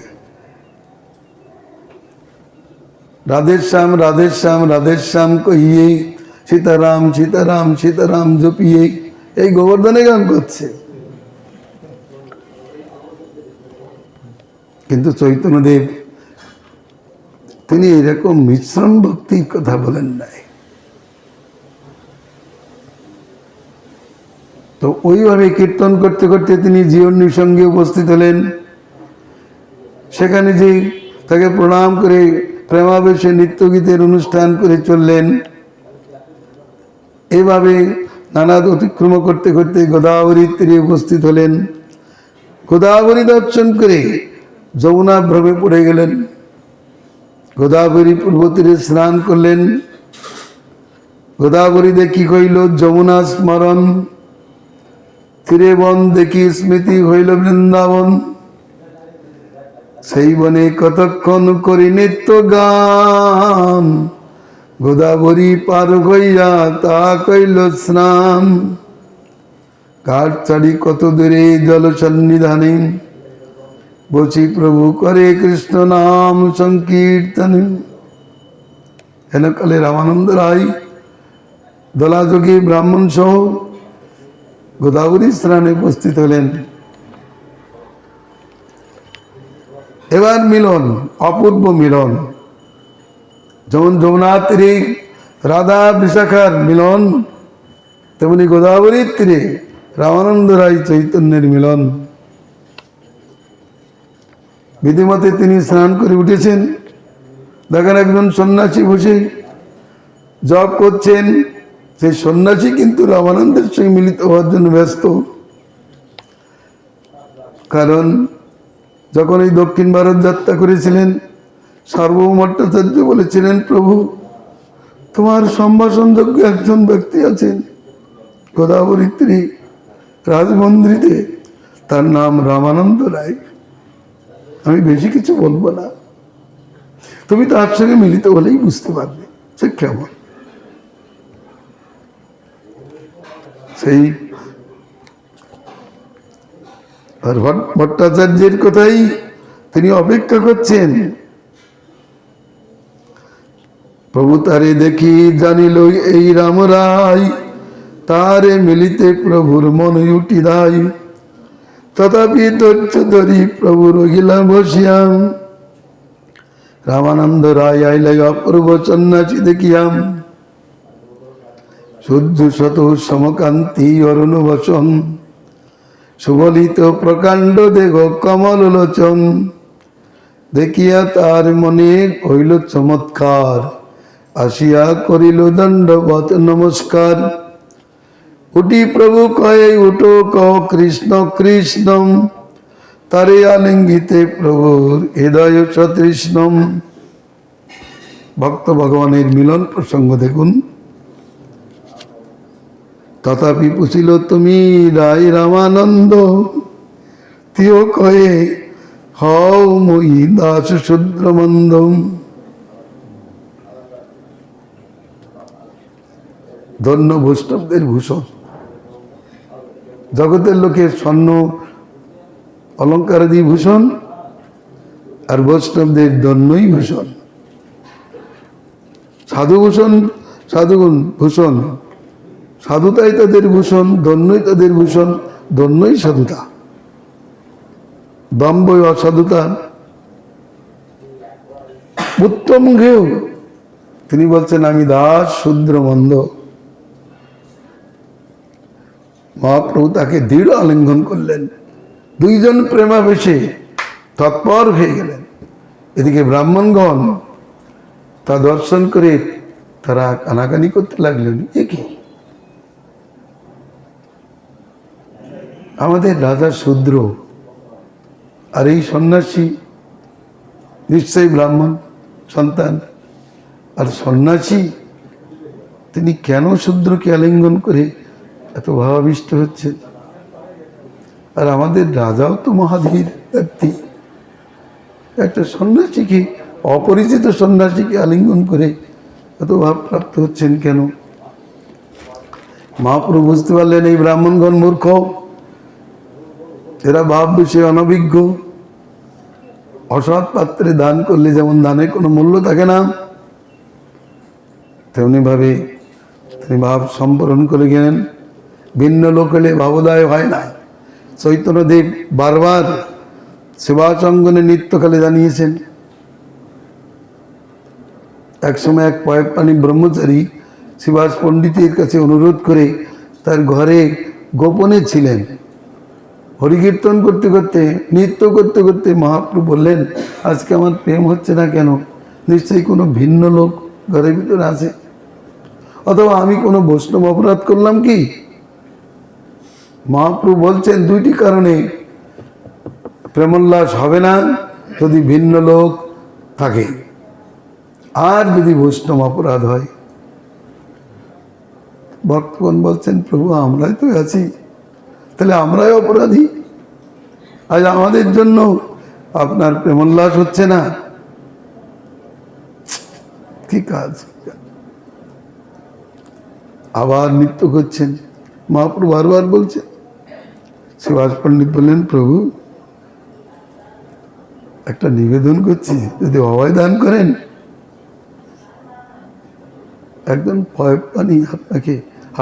রাধেশ্যাম রাধেশ্যাম রাধেশ্যাম কহিয়ে সীতারাম সীতারাম সীতারাম জপিয়ে। এই গোবর্ধনে গান করছে। কিন্তু চৈতন্যদেব তিনি এরকম মিশ্রণ ভক্তির কথা বলেন নাই। তো ওইভাবে কীর্তন করতে করতে তিনি জীবনীর সঙ্গে উপস্থিত হলেন। সেখানে যে তাকে প্রণাম করে প্রেমাবেশে নৃত্যগীতের অনুষ্ঠান করে চললেন। এভাবে নানা অতিক্রম করতে করতে গোদাবরীর তীরে উপস্থিত হলেন। গোদাবরী দর্শন করে যমুনা ভ্রমে পড়ে গেলেন। গোদাবরী পূর্ব তীরে স্নান করলেন। গোদাবরী দেখি হইল যমুনা স্মরণ, তীরে বন দেখি স্মৃতি হইল বৃন্দাবন। সেই বনে কতক্ষণ করি নিত্য গান, গোদাবরী পার হইয়া তা কইল স্নান। ঘাট ছাড়ি কত দূরে জল সন্নিধানে, বসি প্রভু করে কৃষ্ণ নাম সংকীর্তনে। হেনকালে রামানন্দ রায় দলাযোগী ব্রাহ্মণ সহ গোদাবরী স্নানে উপস্থিত হলেন। এবার মিলন, অপূর্ব মিলন। যেমন যমুনার তীরে রাধা বিশাখার মিলন, তেমনি গোদাবরীর তীরে রামানন্দ রায় চৈতন্যের মিলন। বিধিমতে তিনি স্নান করে উঠেছেন। দেখেন একজন সন্ন্যাসী বসে জপ করছেন। সেই সন্ন্যাসী কিন্তু রামানন্দের সঙ্গে মিলিত হওয়ার জন্য ব্যস্ত। কারণ যখন এই দক্ষিণ ভারত যাত্রা করেছিলেন, সার্বভৌমাচার্য বলেছিলেন, প্রভু তোমার সম্ভাষণযোগ্য একজন ব্যক্তি আছেন গোদাবরী তীরে রাজমন্দিরে, তার নাম রামানন্দ রায়। আমি বেশি কিছু বলবো না, তুমি তার সঙ্গে মিলিত হলেই বুঝতে পারবে সে কেমন। সেই ভট্টাচার্যের কথাই তিনি অপেক্ষা করছেন। প্রভু তারে দেখি জানিল এই রাম রায়, তারে মিলিতে প্রভুর মন উঠি দায়। তথাপি ধৈর্য ধরি প্রভু রহিলা বসিয়াম, রামানন্দ রায় আইলে অপূর্ব সন্ন্যাসী দেখিয়াম। শুদ্ধ শত সমকান্তি অরুণ বসন, সুবলিত প্রকাণ্ড দেহ কমল লোচন। দেখিয়া তার মনে হইল চমৎকার, আসিয়া করিল দণ্ডবত নমস্কার। উঠি প্রভু কয়ে উঠো কহ কৃষ্ণ কৃষ্ণম, তারে আলিঙ্গিতে প্রভুর হৃদয় সতৃষ্ণম। ভক্ত ভগবানের মিলন প্রসঙ্গ দেখুন। তথাপি পুছিল তুমি রায় রামানন্দ, তিও কয়ে হও মই দাস শূদ্র মন্দ। ধন্য বৈষ্ণবদের ভূষণ। জগতের লোকের স্বর্ণ অলঙ্কারাদি ভূষণ, আর বৈষ্ণবদের ধন্যই ভূষণ। সাধুভূষণ, সাধুগুণ ভূষণ, সাধুতাই তাদের ভূষণ, ধন্যই তাদের ভূষণ, ধন্যই সাধুতা। দম্ভ অসাধুতা উত্তম ঘেউ। তিনি বলছেন আমি দাস শূদ্র মন্দ। মহাপ্রভু তাকে দৃঢ় আলিঙ্গন করলেন। দুইজন প্রেমাবেশে তৎপর হয়ে গেলেন। এদিকে ব্রাহ্মণগণ তা দর্শন করে তারা কানাকানি করতে লাগলেন, এ কি আমাদের রাজা শূদ্র, আর এই সন্ন্যাসী নিশ্চয়ই ব্রাহ্মণ সন্তান। আর সন্ন্যাসী তিনি কেন শূদ্রকে আলিঙ্গন করে এত ভাবাবিষ্ট হচ্ছেন? আর আমাদের রাজাও তো মহাধীর ব্যক্তি, একটা সন্ন্যাসীকে, অপরিচিত সন্ন্যাসীকে আলিঙ্গন করে এত ভাবপ্রাপ্ত হচ্ছেন কেন? মহাপ্রভু বুঝতে পারলেন এই ব্রাহ্মণগণ মূর্খ, এরা ভাব বিষয়ে অনভিজ্ঞ। অসৎ পাত্রে দান করলে যেমন দানের কোনো মূল্য থাকে না, তেমনি ভাবে তিনি ভাব সম্বরণ করে গেলেন ভিন্ন লোক হলে ভাবোদয় হয় না। চৈতন্যদেব বারবার সেবাচঙ্গনে নৃত্যকালে জানিয়েছেন। একসময় এক পয়প্রাণী ব্রহ্মচারী শিবাস পণ্ডিতের কাছে অনুরোধ করে তার ঘরে গোপনে ছিলেন। হরিকীর্তন করতে করতে, নৃত্য করতে করতে মহাপ্রভু বললেন, আজকে আমার প্রেম হচ্ছে না কেন? নিশ্চয়ই কোনো ভিন্ন লোক ঘরের ভিতরে আছে, অথবা আমি কোনো বৈষ্ণব অপরাধ করলাম কি? মহাপ্রভু বলছেন দুইটি কারণে প্রেমোল্লাস হবে না, যদি ভিন্ন লোক থাকে আর যদি বৈষ্ণব অপরাধ হয়। ভক্তগণ বলছেন, প্রভু আমরাই তো আছি, তাহলে আমরাই অপরাধী। আজ আমাদের জন্য আপনার প্রেমোল্লাস হচ্ছে না, কি কাজ? আবার নৃত্য করছেন। মহাপ্রভু বারবার বলছেন। শিবাস পণ্ডিত বললেন, প্রভু একটা নিবেদন করছি, যদি অভয় দান করেন, একজন পয়প্রাণী আপনাকে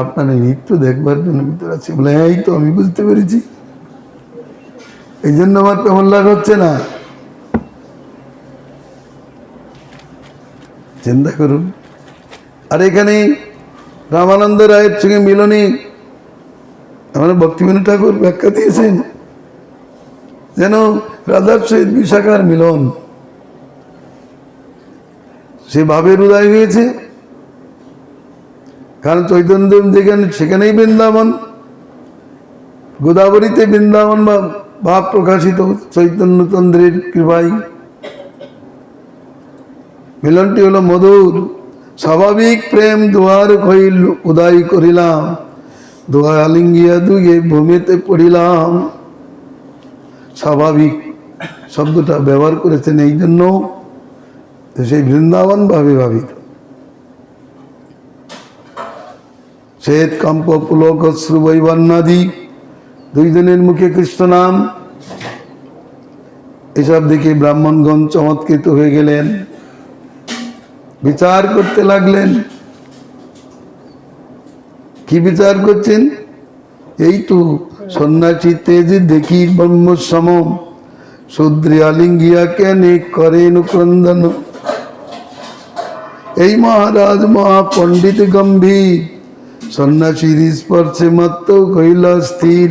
আপনার নৃত্য দেখবার জন্য ভিতরে আছে। বলে, এই তো আমি বুঝতে পেরেছি, এই জন্য আমার প্রেমোল্লাস হচ্ছে না। চিন্তা করুন। আর এখানে রামানন্দ রায়ের সঙ্গে মিলনী আমার ভক্তিবিনোদ ঠাকুর ব্যাখ্যা দিয়েছেন, যেন রাধার সহিত বিশাখার মিলন। সে ভাবের উদয় হয়েছে, কারণ চৈতন্যদেব যেখানে সেখানেই বৃন্দাবন, গোদাবরীতে বৃন্দাবন বা ভাব প্রকাশিত চৈতন্যচন্দ্রের কৃপায়। মিলনটি হলো মধুর। স্বাভাবিক প্রেম দুয়ার কইল উদয় করিলাম, দুয়ার আলিঙ্গিয়া দুগে ভূমিতে পড়িলাম। স্বাভাবিক শব্দটা ব্যবহার করেছেন এই জন্য সেই বৃন্দাবন ভাবে ভাবিত। শ্বেত কম্প পুলক অশ্রু বৈবর্ণাদি, দুইজনের মুখে কৃষ্ণ নাম। এসব দেখে ব্রাহ্মণগণ চমৎকৃত হয়ে গেলেন, বিচার করতে লাগলেন। কি বিচার করছেন? এই তো সন্ন্যাসী তেজ দেখি ব্রহ্ম সম, শূদ্রে আলিঙ্গিয়া কেনে করেন ক্রন্দন। এই মহারাজ মহাপণ্ডিত গম্ভীর, সন্ন্যাসীর স্পর্শে মাত্র কইলা স্থির।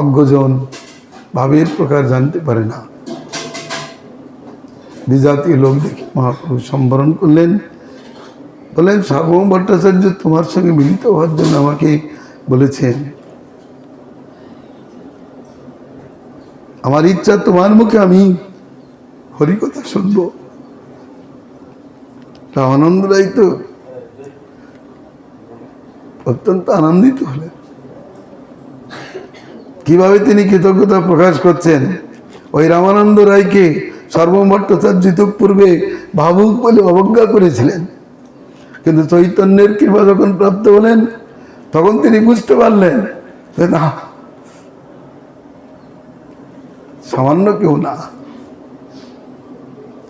অজ্ঞজন ভাবের প্রকার জানতে পারে না। বিজাতীয় লোক দেখে মহাপ্রভু সম্বরণ করলেন, বলেন, সার্বভৌম ভট্টাচার্য তোমার সঙ্গে মিলিত হওয়ার জন্য আমাকে বলেছেন। আমার ইচ্ছা তোমার মুখে আমি হরিকথা শুনব। রামানন্দ রায় তো অত্যন্ত আনন্দিত হলেন। কিভাবে তিনি কৃতজ্ঞতা প্রকাশ করছেন? ওই রামানন্দ রায়কে সার্বভৌম ভট্টাচার্য পূর্বে ভাবুক বলে অবজ্ঞা করেছিলেন, কিন্তু চৈতন্যের কৃপা যখন প্রাপ্ত হলেন তখন তিনি বুঝতে পারলেন যে না, সামান্য কেউ না।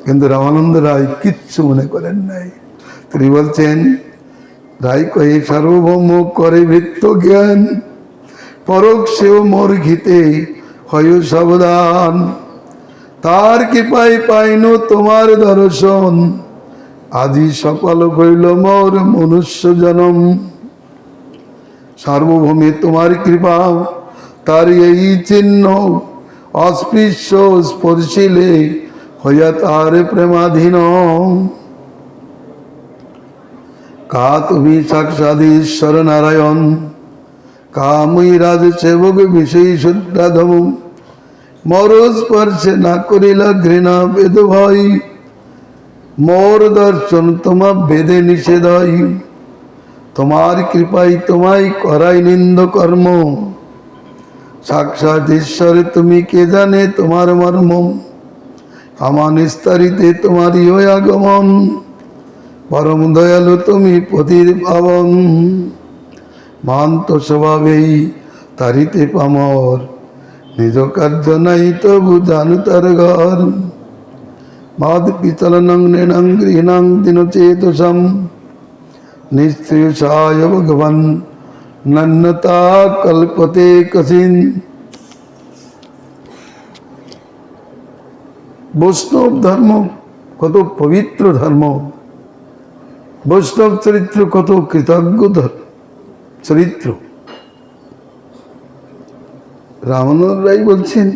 কিন্তু রামানন্দ রায় কিচ্ছু মনে করেন নাই। তিনি বলছেন, রায় কয়ে সার্বভৌম করে বৃত্ত জ্ঞান, পরক সেও মোর ঘিতে হয় সাবধান। তার কৃপায় পাইন তোমার দর্শন, আজি সকাল হইল মোর মনুষ্য জনম। সার্বভৌমে তোমার কৃপা তার এই চিহ্ন, অস্পৃশ্য স্পর্শিলে হইয়া তার প্রেমাধীন। কা তুমি সাক্ষাৎ ঈশ্বর নারায়ণ, কামই রাজ সেবক বিষয় শুদ্ধাধম। মর স্পর্শে না করিলা ঘৃণা বেদ ভয়, মোর দর্শন তোমা বেদে নিষেধ। তোমার কৃপায় তোমায় করাই নিন্দ কর্ম, সাক্ষাৎ ঈশ্বরে তুমি কে জানে তোমার মর্ম। আমার নিস্তারিতে তোমারই আগমন, পরম দয়ালু তুমি পতির পাবন। মান্ত স্বভাবেই তারিতে পামর, নিজ কার্য নাই তবু জানু তার ঘর। মাদ পিতলনং নৃণং গৃহণং দিন চেতসম, নিঃশ্রেয়সায় ভগবান নন্নতা কল্পতে কচিন। বৈষ্ণব ধর্ম কত পবিত্র ধর্ম, বৈষ্ণব চরিত্র কত কৃতজ্ঞ চরিত্র। রামানন্দ রায় বলছেন,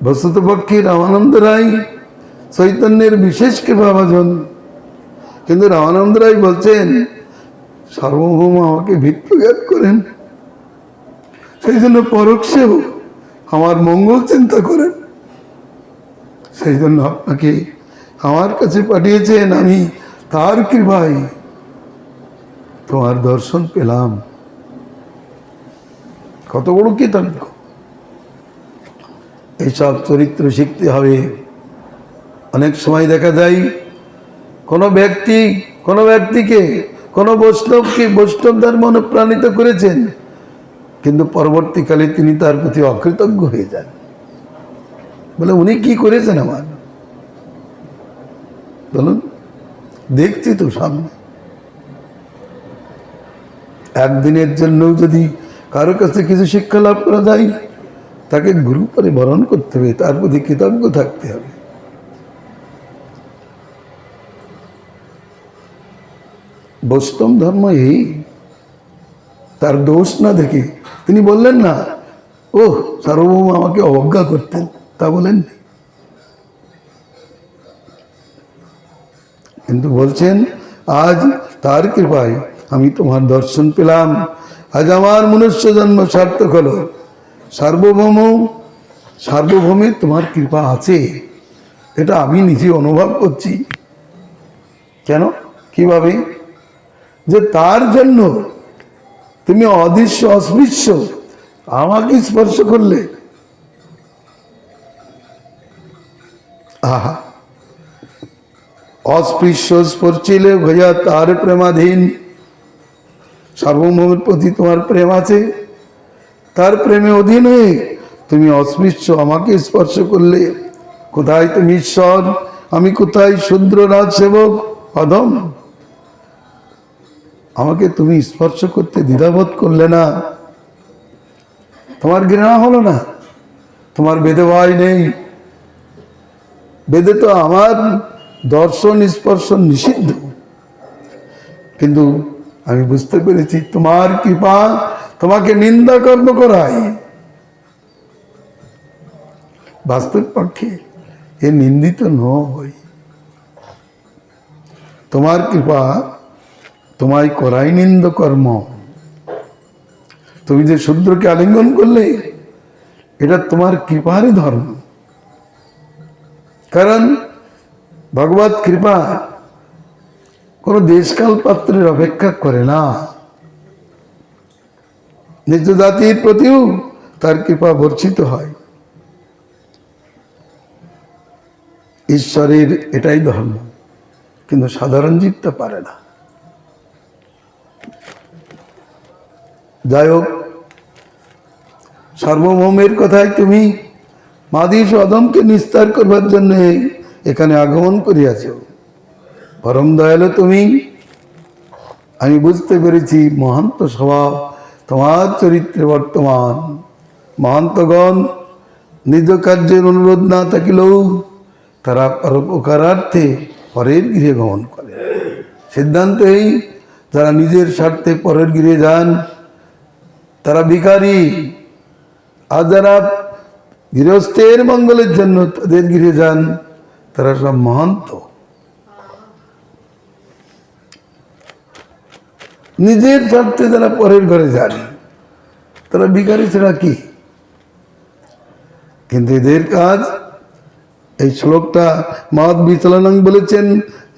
বস্তুতপক্ষে রামানন্দ রায় চৈতন্যের বিশেষ কৃপাভাজন, কিন্তু রামানন্দ রায় বলছেন সার্বভৌম আমাকে ভিত্তিজ্ঞাত করেন, সেই জন্য পরোক্ষেও আমার মঙ্গল চিন্তা করেন, সেই জন্য আপনাকে আমার কাছে পাঠিয়েছেন। আমি তার কৃপায় তোমার দর্শন পেলাম। কত বড় কৃতজ্ঞ। এইসব চরিত্র শিখতে হবে। অনেক সময় দেখা যায় কোনো ব্যক্তিকে কোনো বৈষ্ণবকে বৈষ্ণব ধর্ম অনুপ্রাণিত করেছেন, কিন্তু পরবর্তীকালে তিনি তার প্রতি অকৃতজ্ঞ হয়ে যান, বলে উনি কি করেছেন আমার, বলুন, দেখছি তো সামনে। একদিনের জন্য যদি কারো কাছে কিছু শিক্ষা লাভ করা যায়, তাকে গুরু করে বরণ করতে হবে, তার প্রতি কৃতজ্ঞ থাকতে হবে। বৈষ্ণব ধর্ম এই, তার দোষ না দেখে তিনি বললেন না ও সার্বভৌম আমাকে অবজ্ঞা করতেন, তা বলেন, কিন্তু বলছেন আজ তার কৃপায় আমি তোমার দর্শন পেলাম, আজ আমার মনুষ্য জন্ম সার্থক হলো। সার্বভৌমের তোমার কৃপা আছে, এটা আমি নিজে অনুভব করছি। কেন, কিভাবে? যে তার জন্য তুমি অদৃশ্য অস্পৃশ্য আমাকে স্পর্শ করলে। আহা, অস্পৃশ্য স্পর্শিলে ভয়া তার প্রেমাধীন। সার্বভৌমের প্রতি তোমার প্রেম আছে, তার প্রেমে অধীন হয়ে তুমি অস্পৃশ্য আমাকে স্পর্শ করলে। কোথায় তুমি ঈশ্বর, আমি কোথায় শূদ্র রাজ সেবক অধম। আমাকে তুমি স্পর্শ করতে দ্বিধাবোধ করলে না, তোমার ঘৃণা হলো না, তোমার বেদে ভয় নেই। বেদে তো আমার দর্শন স্পর্শন নিষিদ্ধ, কিন্তু আমি বুঝতে পেরেছি তোমার কৃপা তোমাকে নিন্দা কর্ম করায়। বাস্তব পক্ষে এ নিন্দিত নয়, তোমার কৃপা তোমায় করাই নিন্দ কর্ম। তুমি যে শূদ্রকে আলিঙ্গন করলে, এটা তোমার কৃপারই ধর্ম। কারণ ভগবত কৃপা কোন দেশকাল পাত্রের অপেক্ষা করে না, নিজ জাতির প্রতিও তার কৃপা বর্ষিত হয়। ঈশ্বরের এটাই ধর্ম, কিন্তু সাধারণ জীব তা পারে না। যাই হোক, সার্বভৌমের কথায় তুমি মাদিস অদমকে নিস্তার করবার জন্য এখানে আগমন করিয়াছ। পরম দয়ালু তুমি, আমি বুঝতে পেরেছি মহান্ত স্বভাব তোমার চরিত্রে বর্তমান। মহান্তগণ নিজ কার্যের অনুরোধ না থাকিলেও তারা পরোপকারার্থে পরের গৃহে গমন করে। সিদ্ধান্ত এই, যারা নিজের স্বার্থে পরের গৃহে যান তারা ভিখারি, আর যারা গৃহস্থের মঙ্গলের জন্য তাদের গৃহে যান তারা সব মহান্ত। নিজের স্বার্থে যারা পরের ঘরে যান তারা ভিখারি ছাড়া কি? কিন্তু এদের কাজ, এই শ্লোকটা মহৎ বিচলনং বলেছেন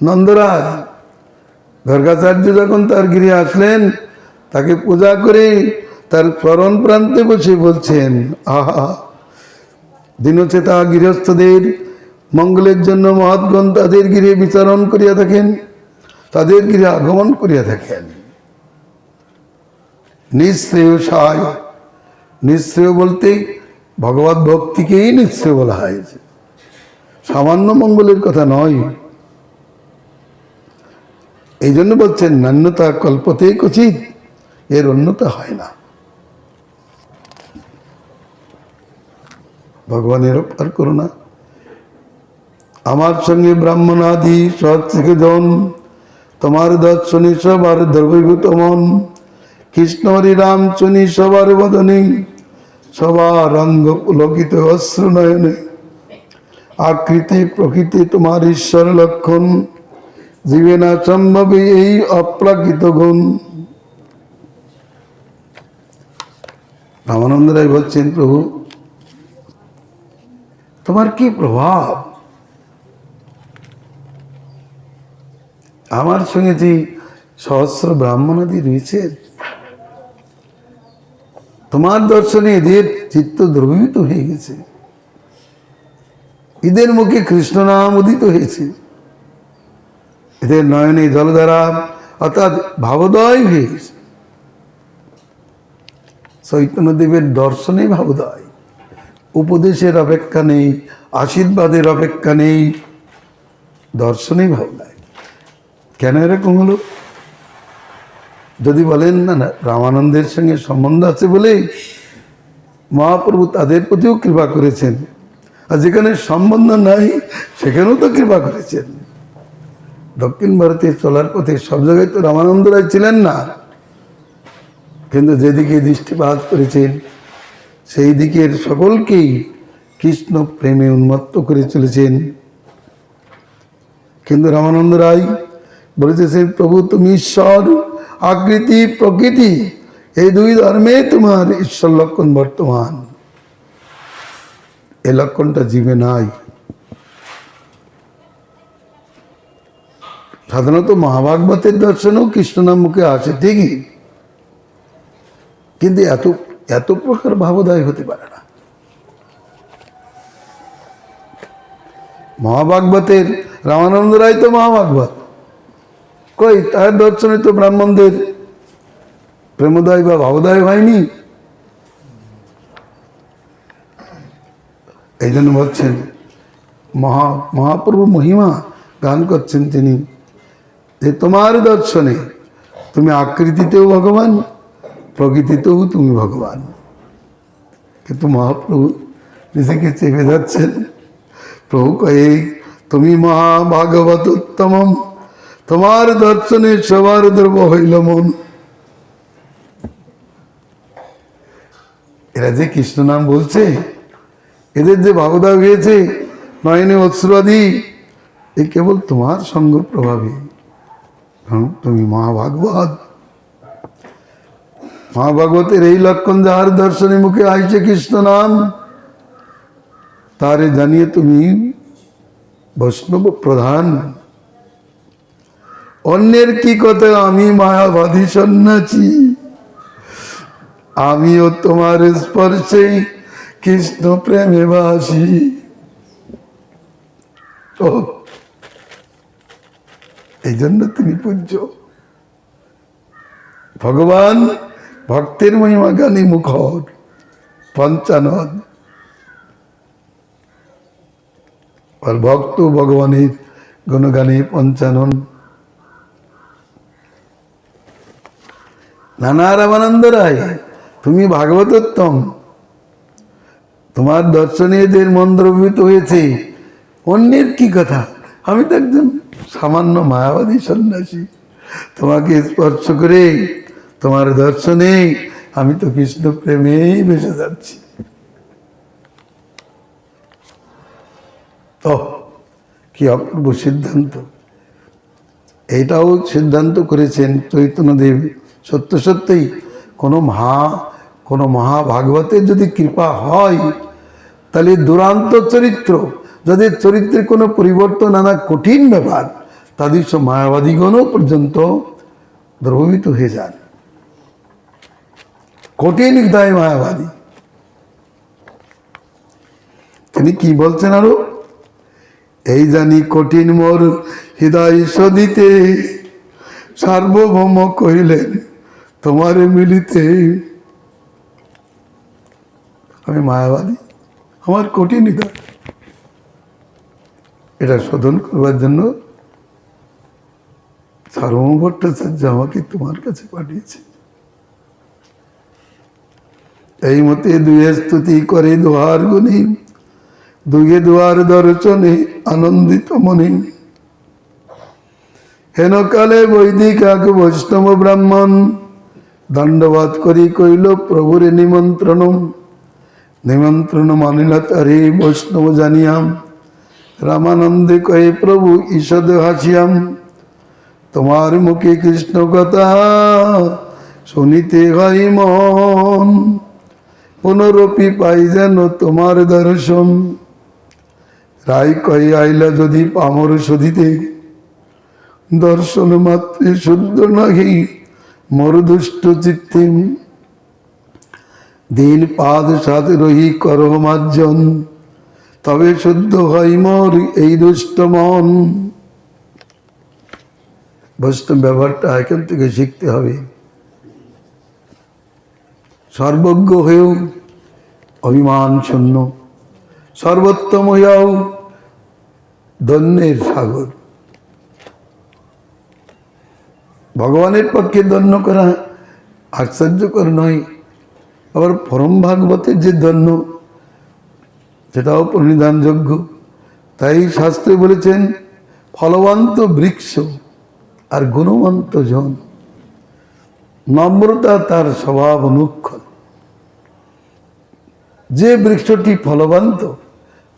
নন্দরাজ। গর্গাচার্য যখন তার গৃহে আসলেন, তাকে পূজা করে তার চরণ প্রান্তে বসে বলছেন, আহা, দিনচেতা গৃহস্থদের মঙ্গলের জন্য মহৎগণ তাদের গৃহে বিচরণ করিয়া থাকেন, তাদের গৃহে আগমন করিয়া থাকেন। নিঃশ্রেয়সায়, নিঃশ্রেয় বলতে ভগবত ভক্তিকেই নিঃশ্রেয় বলা হয়েছে, সামান্য মঙ্গলের কথা নয়। এই জন্য বলছেন নান্যতা কল্পতে কচিত, এর অন্যতা হয় না। ভগবানের অপার করুণা। আমার সঙ্গে ব্রাহ্মণাদি সৎ থেকে জন, তোমার দর্শনে সবার দ্রবীভূত মন। কৃষ্ণ হরি রাম চনি সবার বদনে, সবার অঙ্গ পুলকিত অশ্রু নয়নে। আকৃতি প্রকৃতি তোমার ঈশ্বর লক্ষণ, জীবে না সম্ভবে এই অপ্রাকৃত গুণ। রামানন্দ রায় বলছেন, প্রভু তোমার কি প্রভাব, আমার সঙ্গে যে সহস্র ব্রাহ্মণাদি রয়েছে, তোমার দর্শনে এদের চিত্ত দ্রবীভূত হয়ে গেছে, এদের মুখে কৃষ্ণ নাম উদিত হয়েছে, এদের নয়নে জলধারা অর্থাৎ ভাবোদয় হয়ে গেছে। চৈতন্যদেবের দর্শনে ভাবোদয়, উপদেশের অপেক্ষা নেই, আশীর্বাদের অপেক্ষা নেই, দর্শনেই ভাবোদয়। কেন এরকম হলো? যদি বলেন না না রামানন্দের সঙ্গে সম্বন্ধ আছে বলে মহাপ্রভু তাদের প্রতিও কৃপা করেছেন, আর যেখানে সম্বন্ধ নাই সেখানেও তো কৃপা করেছেন। দক্ষিণ ভারতে চলার পথে সব জায়গায় তো রামানন্দ রায় ছিলেন না, কিন্তু যেদিকে দৃষ্টিপাত করেছেন সেই দিকের সকলকেই কৃষ্ণ প্রেমে উন্মত্ত করে চলেছেন। কিন্তু রামানন্দ রায় বলেছেন, প্রভু তুমি ঈশ্বর, আকৃতি প্রকৃতি এই দুই ধর্মে তোমার ঈশ্বর লক্ষণ বর্তমান, এই লক্ষণটা জীবে নাই। সাধারণত মহাভাগবতের দর্শনেও কৃষ্ণ নাম মুখে আসে ঠিকই, কিন্তু এত এত প্রকার ভাবোদয় হতে পারে না। মহাভাগবতের রামানন্দ রায় তো মহাভাগবত, কই তার দর্শনে তো ব্রাহ্মণদের প্রেমোদয় বা ভাবোদয় হয়নি। এই জন্য বলছেন মহাপ্রভু মহিমা গান করছেন তিনি, যে তোমার দর্শনে তুমি আকৃতিতেও ভগবান, প্রকৃতিতেও তুমি ভগবান। কিন্তু মহাপ্রভু নিজেকে চেপে যাচ্ছেন। প্রভু কয়ে তুমি মহাভাগবত উত্তমম, তোমার দর্শনে সবার দ্রব হইল মন। এরা যে কৃষ্ণ নাম বলছে, এদের যে ভাবোদয় হয়েছে নয়নে অশ্রুআদি, এ কেবল তোমার সঙ্গ প্রভাবে। তুমি মহাভাগবত, মহাভাগবতের এই লক্ষণ যাহার দর্শনে মুখে আইছে কৃষ্ণ নাম, তারে জানিয়ে তুমি বৈষ্ণব প্রধান। অন্যের কি কথা, আমি মায়াবাদী সন্ন্যাসী, আমিও তোমার স্পর্শে কৃষ্ণ প্রেমে বাসি। ও এই জন্য তিনি পূজ্য। ভগবান ভক্তের মহিমা গানে মুখর, পঞ্চানন। আর ভক্ত ভগবানের গুণগানে পঞ্চানন। নানা রামানন্দ রায়, তুমি ভাগবতোত্তম, তোমার দর্শনে এদের মন দ্রবীভূত হয়েছে। অন্যের কি কথা, আমি তো একজন সামান্য মায়াবাদী সন্ন্যাসী, তোমাকে স্পর্শ করে তোমার দর্শনে আমি তো কৃষ্ণ প্রেমেই ভেসে যাচ্ছি। তো কি অপূর্ব সিদ্ধান্ত! এইটাও সিদ্ধান্ত করেছেন চৈতন্যদেব। সত্য সত্যই কোনো মহাভাগবতের যদি কৃপা হয়, তাহলে দুরান্ত চরিত্র, যাদের চরিত্রে কোনো পরিবর্তন আনা কঠিন ব্যাপার, তাদের সব মায়াবাদীগণও পর্যন্ত দ্রবীভূত হয়ে যান। কঠিন হৃদয় মায়াবাদী। তিনি কি বলছেন আরো, এই জানি কঠিন মোর হৃদয় সদিতে, সার্বভৌম কহিলেন তোমারে মিলিতে। আমি মায়াবাদী, আমার কঠিন হৃদয়, এটা শোধন করবার জন্য সার্বভৌম ভট্টাচার্য আমাকে তোমার কাছে পাঠিয়েছে। এই মতে দুয়ে স্তুতি করে দোহার গুণী, দুয়ে দুয়ার দর্শনে আনন্দিত মনে। হেনকালে বৈদিক এক বৈষ্ণব ব্রাহ্মণ দণ্ডবাদ করি কইল প্রভুর নিমন্ত্রণ। নিমন্ত্রণ মানিলা তারে বৈষ্ণব জানিয়াম, রামানন্দে কয়ে প্রভু ঈষদ হাসিয়াম। তোমার মুখে কৃষ্ণ কথা শুনিতে হয় মন, পুনরপি পাই যেন তোমার দর্শন। রায় কয়ে আইলা যদি পামর সধিতে, দর্শন মাত্রে শুদ্ধ নাহি মোর দুষ্ট চিত্তে। দিন পাদ সাথ রহি করো মার্জন, তবে শুদ্ধ হয় মোর এই দুষ্ট মন। বৈষ্ণব ব্যবহারটা এখান থেকে শিখতে হবে। সর্বজ্ঞ হয়েও অভিমান শূন্য, সর্বোত্তম হইয়াও দন্যের সাগর। ভগবানের পক্ষে দন্য করা আশ্চর্যকর নয়, আবার পরম ভাগবতের যে দন্য সেটাও পরিণিধানযোগ্য। তাই শাস্ত্রে বলেছেন ফলবন্ত বৃক্ষ আর গুণবন্ত জন, নম্রতা তার স্বভাব অনুক্ষণ। যে বৃক্ষটি ফলবন্ত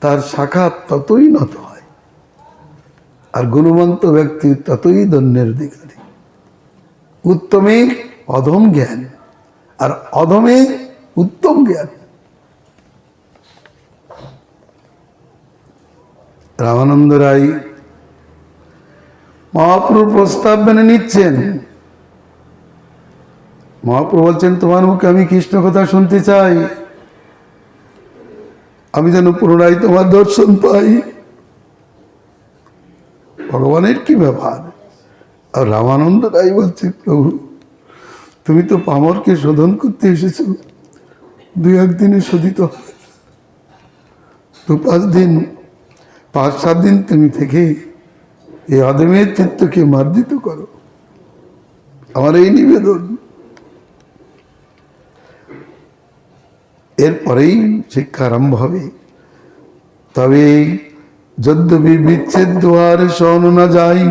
তার শাখা ততই নত হয়, আর গুণবন্ত ব্যক্তি ততই দন্যের অধিকারী। উত্তমে অধম জ্ঞান আর অধমে উত্তম জ্ঞান। রামানন্দ রায় মহাপ্রভুর প্রস্তাব মেনে নিচ্ছেন। মহাপ্রভু বলছেন তোমার মুখে আমি কৃষ্ণ কথা শুনতে চাই, আমি যেন পুনরায় তোমার দর্শন পাই। ভগবানের কি ব্যাপার। আর রামানন্দ রায় বলছে প্রভু তুমি তো পামরকে শোধন করতে এসেছো, দুই একদিনে শোধিত হবে, 2-5 দিন 5-7 দিন তুমি থেকে এই অদমের চিত্তকে মার্জিত করো, আমার এই নিবেদন। এরপরেই শিক্ষা আরম্ভ হবে। তবে যদ্যপি বিচ্ছেদ দুয়ার শোন না যাই,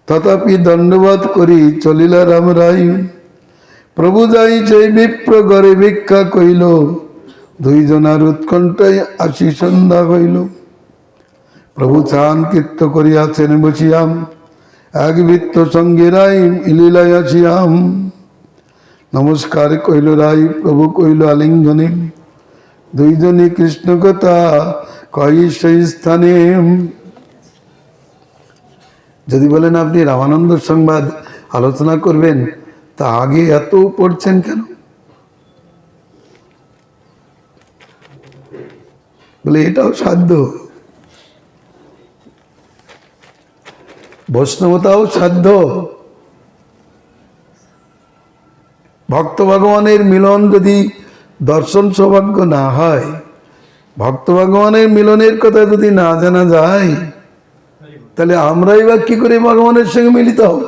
তথাপি দণ্ডবাদ করি চলিলা রাম রাই। প্রভু যাই সেই বিপ্র গড়ে ভিক্ষা কইল, দুইজনার উৎকণ্ঠায় আসি সন্ধ্যা হইল। প্রভু চান কীর্ত করিয়াছেন বসিয়াম, এক বৃত্ত সঙ্গে রাই ইলীলায় আসিয়াম। নমস্কার কইল রাই, প্রভু কইল আলিঙ্গনে, দুইজনে কৃষ্ণ কথা কই সেই স্থানে। যদি বলেন আপনি রামানন্দ সংবাদ আলোচনা করবেন, তা আগে এত পড়ছেন কেন? বলে এটাও সাধ্য, বৈষ্ণবতাও সাধ্য। ভক্ত ভগবানের মিলন যদি দর্শন সৌভাগ্য না হয়, ভক্ত ভগবানের মিলনের কথা যদি না জানা যায়, তাহলে আমরাই বা কি করে ভগবানের সঙ্গে মিলিত হব?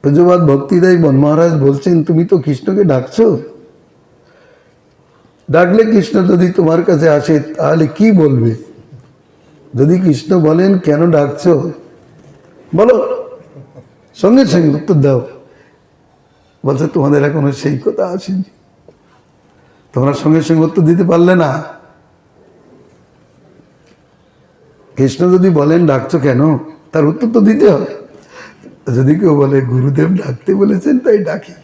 পূজ্যপাদ ভক্তিদায়ী বন মহারাজ বলছেন তুমি তো কৃষ্ণকে ডাকছো, ডাকলে কৃষ্ণ যদি তোমার কাছে আসে তাহলে কি বলবে? যদি কৃষ্ণ বলেন কেন ডাকছো বলো, সঙ্গে সঙ্গে উত্তর দাও। বলছে তোমাদের এখনো সেই কথা আসেনি, তোমরা সঙ্গে সঙ্গে উত্তর দিতে পারলে না। কৃষ্ণ যদি বলেন ডাকছো কেন, তার উত্তর তো দিতে হবে। যদি কেউ বলে গুরুদেব ডাকতে বলেছেন তাই ডাকি,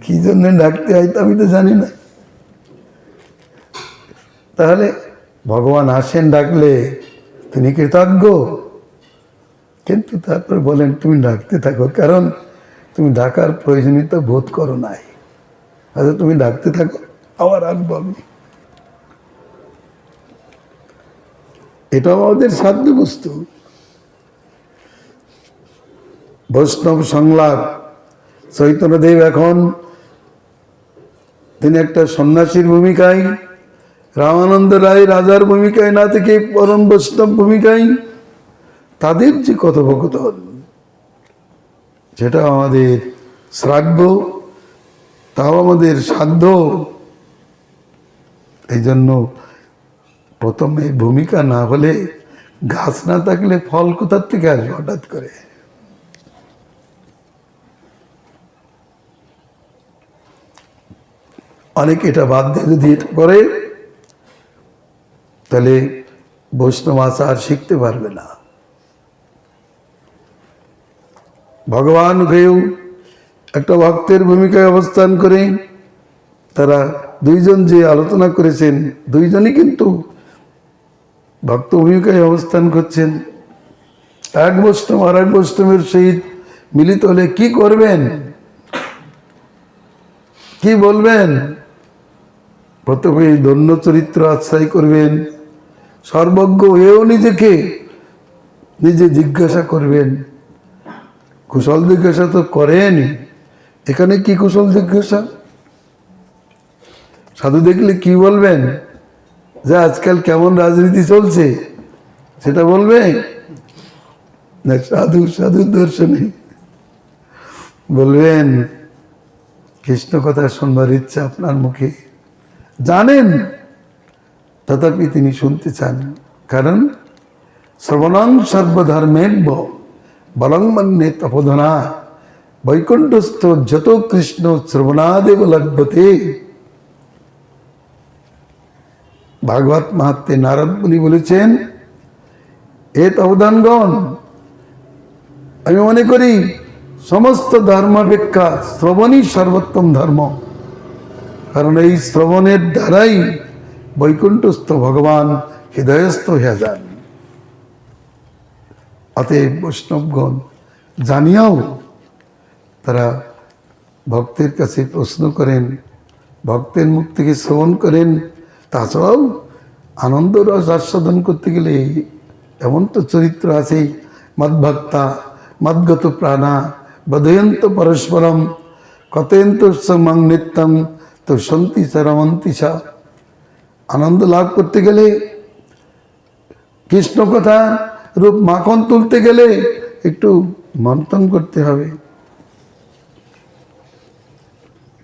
কি জন্য ডাকতে হয় তা আমি তো জানি না। তাহলে ভগবান আসেন ডাকলে তিনি কৃতজ্ঞ, কিন্তু তারপর বলেন তুমি ডাকতে থাকো, কারণ তুমি ডাকার প্রয়োজনীয়তা বোধ করো নাই। আচ্ছা তুমি ডাকতে থাকো, আবার আসবো আমি। এটাও আমাদের সাধ্য বস্তু। বৈষ্ণব সংলাপ চৈতন্যদেব এখন তিনি একটা সন্ন্যাসীর ভূমিকায় রামানন্দ রায় রাজার ভূমিকায় না থেকে পরম বৈষ্ণব ভূমিকায় তাদের যে কথোপকথন, সেটা আমাদের শ্রাব্য, তাও আমাদের সাধ্য। এই জন্য প্রথমে ভূমিকা না হলে, গাছ না থাকলে ফল কোথার থেকে আসবে হঠাৎ করে? অনেকে এটা বাদ দিয়ে যদি এটা করে, তাহলে বৈষ্ণব আচার শিখতে পারবে না। ভগবান হয়েও একটা ভক্তের ভূমিকায় অবস্থান করে তারা দুইজন যে আলোচনা করেছেন, দুইজনই কিন্তু ভক্ত ভূমিকায় অবস্থান করছেন। এক বৈষ্ণব আর এক বৈষ্ণবের সহিত মিলিত হলে কি করবেন, কি বলবেন? প্রথমে ধন্য চরিত্র আশ্রয় করবেন, সর্বজ্ঞ হয়েও নিজে জিজ্ঞাসা করবেন। কুশল জিজ্ঞাসা তো করেনি, এখানে কি কুশল জিজ্ঞাসা? সাধু দেখলে কি বলবেন? যে আজকাল কেমন রাজনীতি চলছে সেটা বলবে না? সাধুর দর্শনে বলবেন কৃষ্ণ কথা শুনবার ইচ্ছা আপনার মুখে, জানেন, তথাপি তিনি শুনতে চান। কারণ শ্রবণং সর্বধর্মেভ্য বলং মন্যে তপোধনা বৈকুণ্ঠস্থ যত কৃষ্ণ শ্রবণাদেব লভ্যতে। ভাগবত মাহাত্মে নারদ মুনি বলেছেন, এ তপোধনগণ, আমি মনে করি সমস্ত ধর্মাপেক্ষা শ্রবণই সর্বোত্তম ধর্ম। কারণ এই শ্রবণের দ্বারাই বৈকুণ্ঠস্থ ভগবান হৃদয়স্থ হয়ে যান। অতএব বৈষ্ণবগণ জানিয়াও তারা ভক্তের কাছে প্রশ্ন করেন, ভক্তের মুখ থেকে শ্রবণ করেন। তাছাড়াও আনন্দ রস আস্বাদন করতে গেলে এমন তো চরিত্র আছেই, মদ্ভক্তা মদ্গত প্রাণা বধয়ন্ত পরস্পরম কতয়ন্ত সমং নিত্যম তো সন্তি রমন্তি সা। আনন্দ লাভ করতে গেলে, কৃষ্ণ কথা রূপ মাখন তুলতে গেলে একটু মন্থন করতে হবে।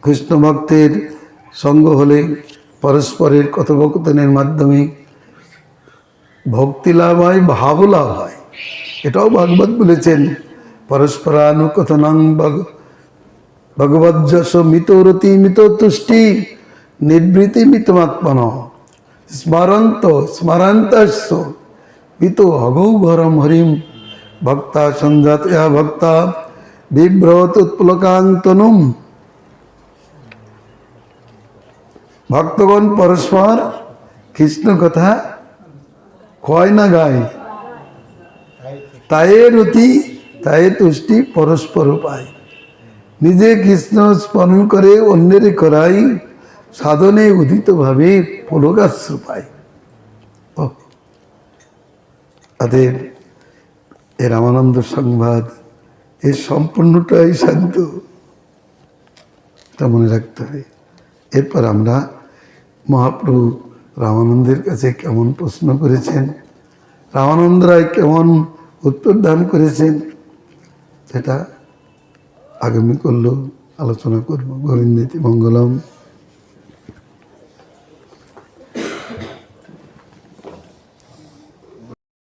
কৃষ্ণ ভক্তের সঙ্গ হলে পরস্পরের কথোপকথনের মাধ্যমে ভক্তি লাভ হয়, ভাব লাভ হয়। এটাও ভাগবত বলেছেন, পরস্পরানুকথনং ভগবজ্জস মিতরতি মিত তুষ্টি নিবৃতি মিতমাত্মন স্মরন্তস্য মিত হগৌ ঘরম হরিম ভক্তা সঞ্জাতয়া ভক্তা বিভ্রত উৎপ্লকান্তনুম। ভক্তগণ পরস্পর কৃষ্ণ কথা কয় না গায়, তায়ে রতি তায়ে তুষ্টি পরস্পর পায়। নিজে কৃষ্ণ স্মরণ করে অন্যের করাই সাধনে উদিত ভাবে পুলকাশ্রু পায়। অতএব এ রামানন্দ সংবাদ এর সম্পূর্ণটাই সাধ্য, এটা মনে রাখতে হবে। এরপর আমরা মহাপ্রভু রামানন্দের কাছে কেমন প্রশ্ন করেছেন, রামানন্দ রায় কেমন উত্তর দান করেছেন, সেটা আগামী করলেও আলোচনা করব। গোবিন্দেতি মঙ্গলম।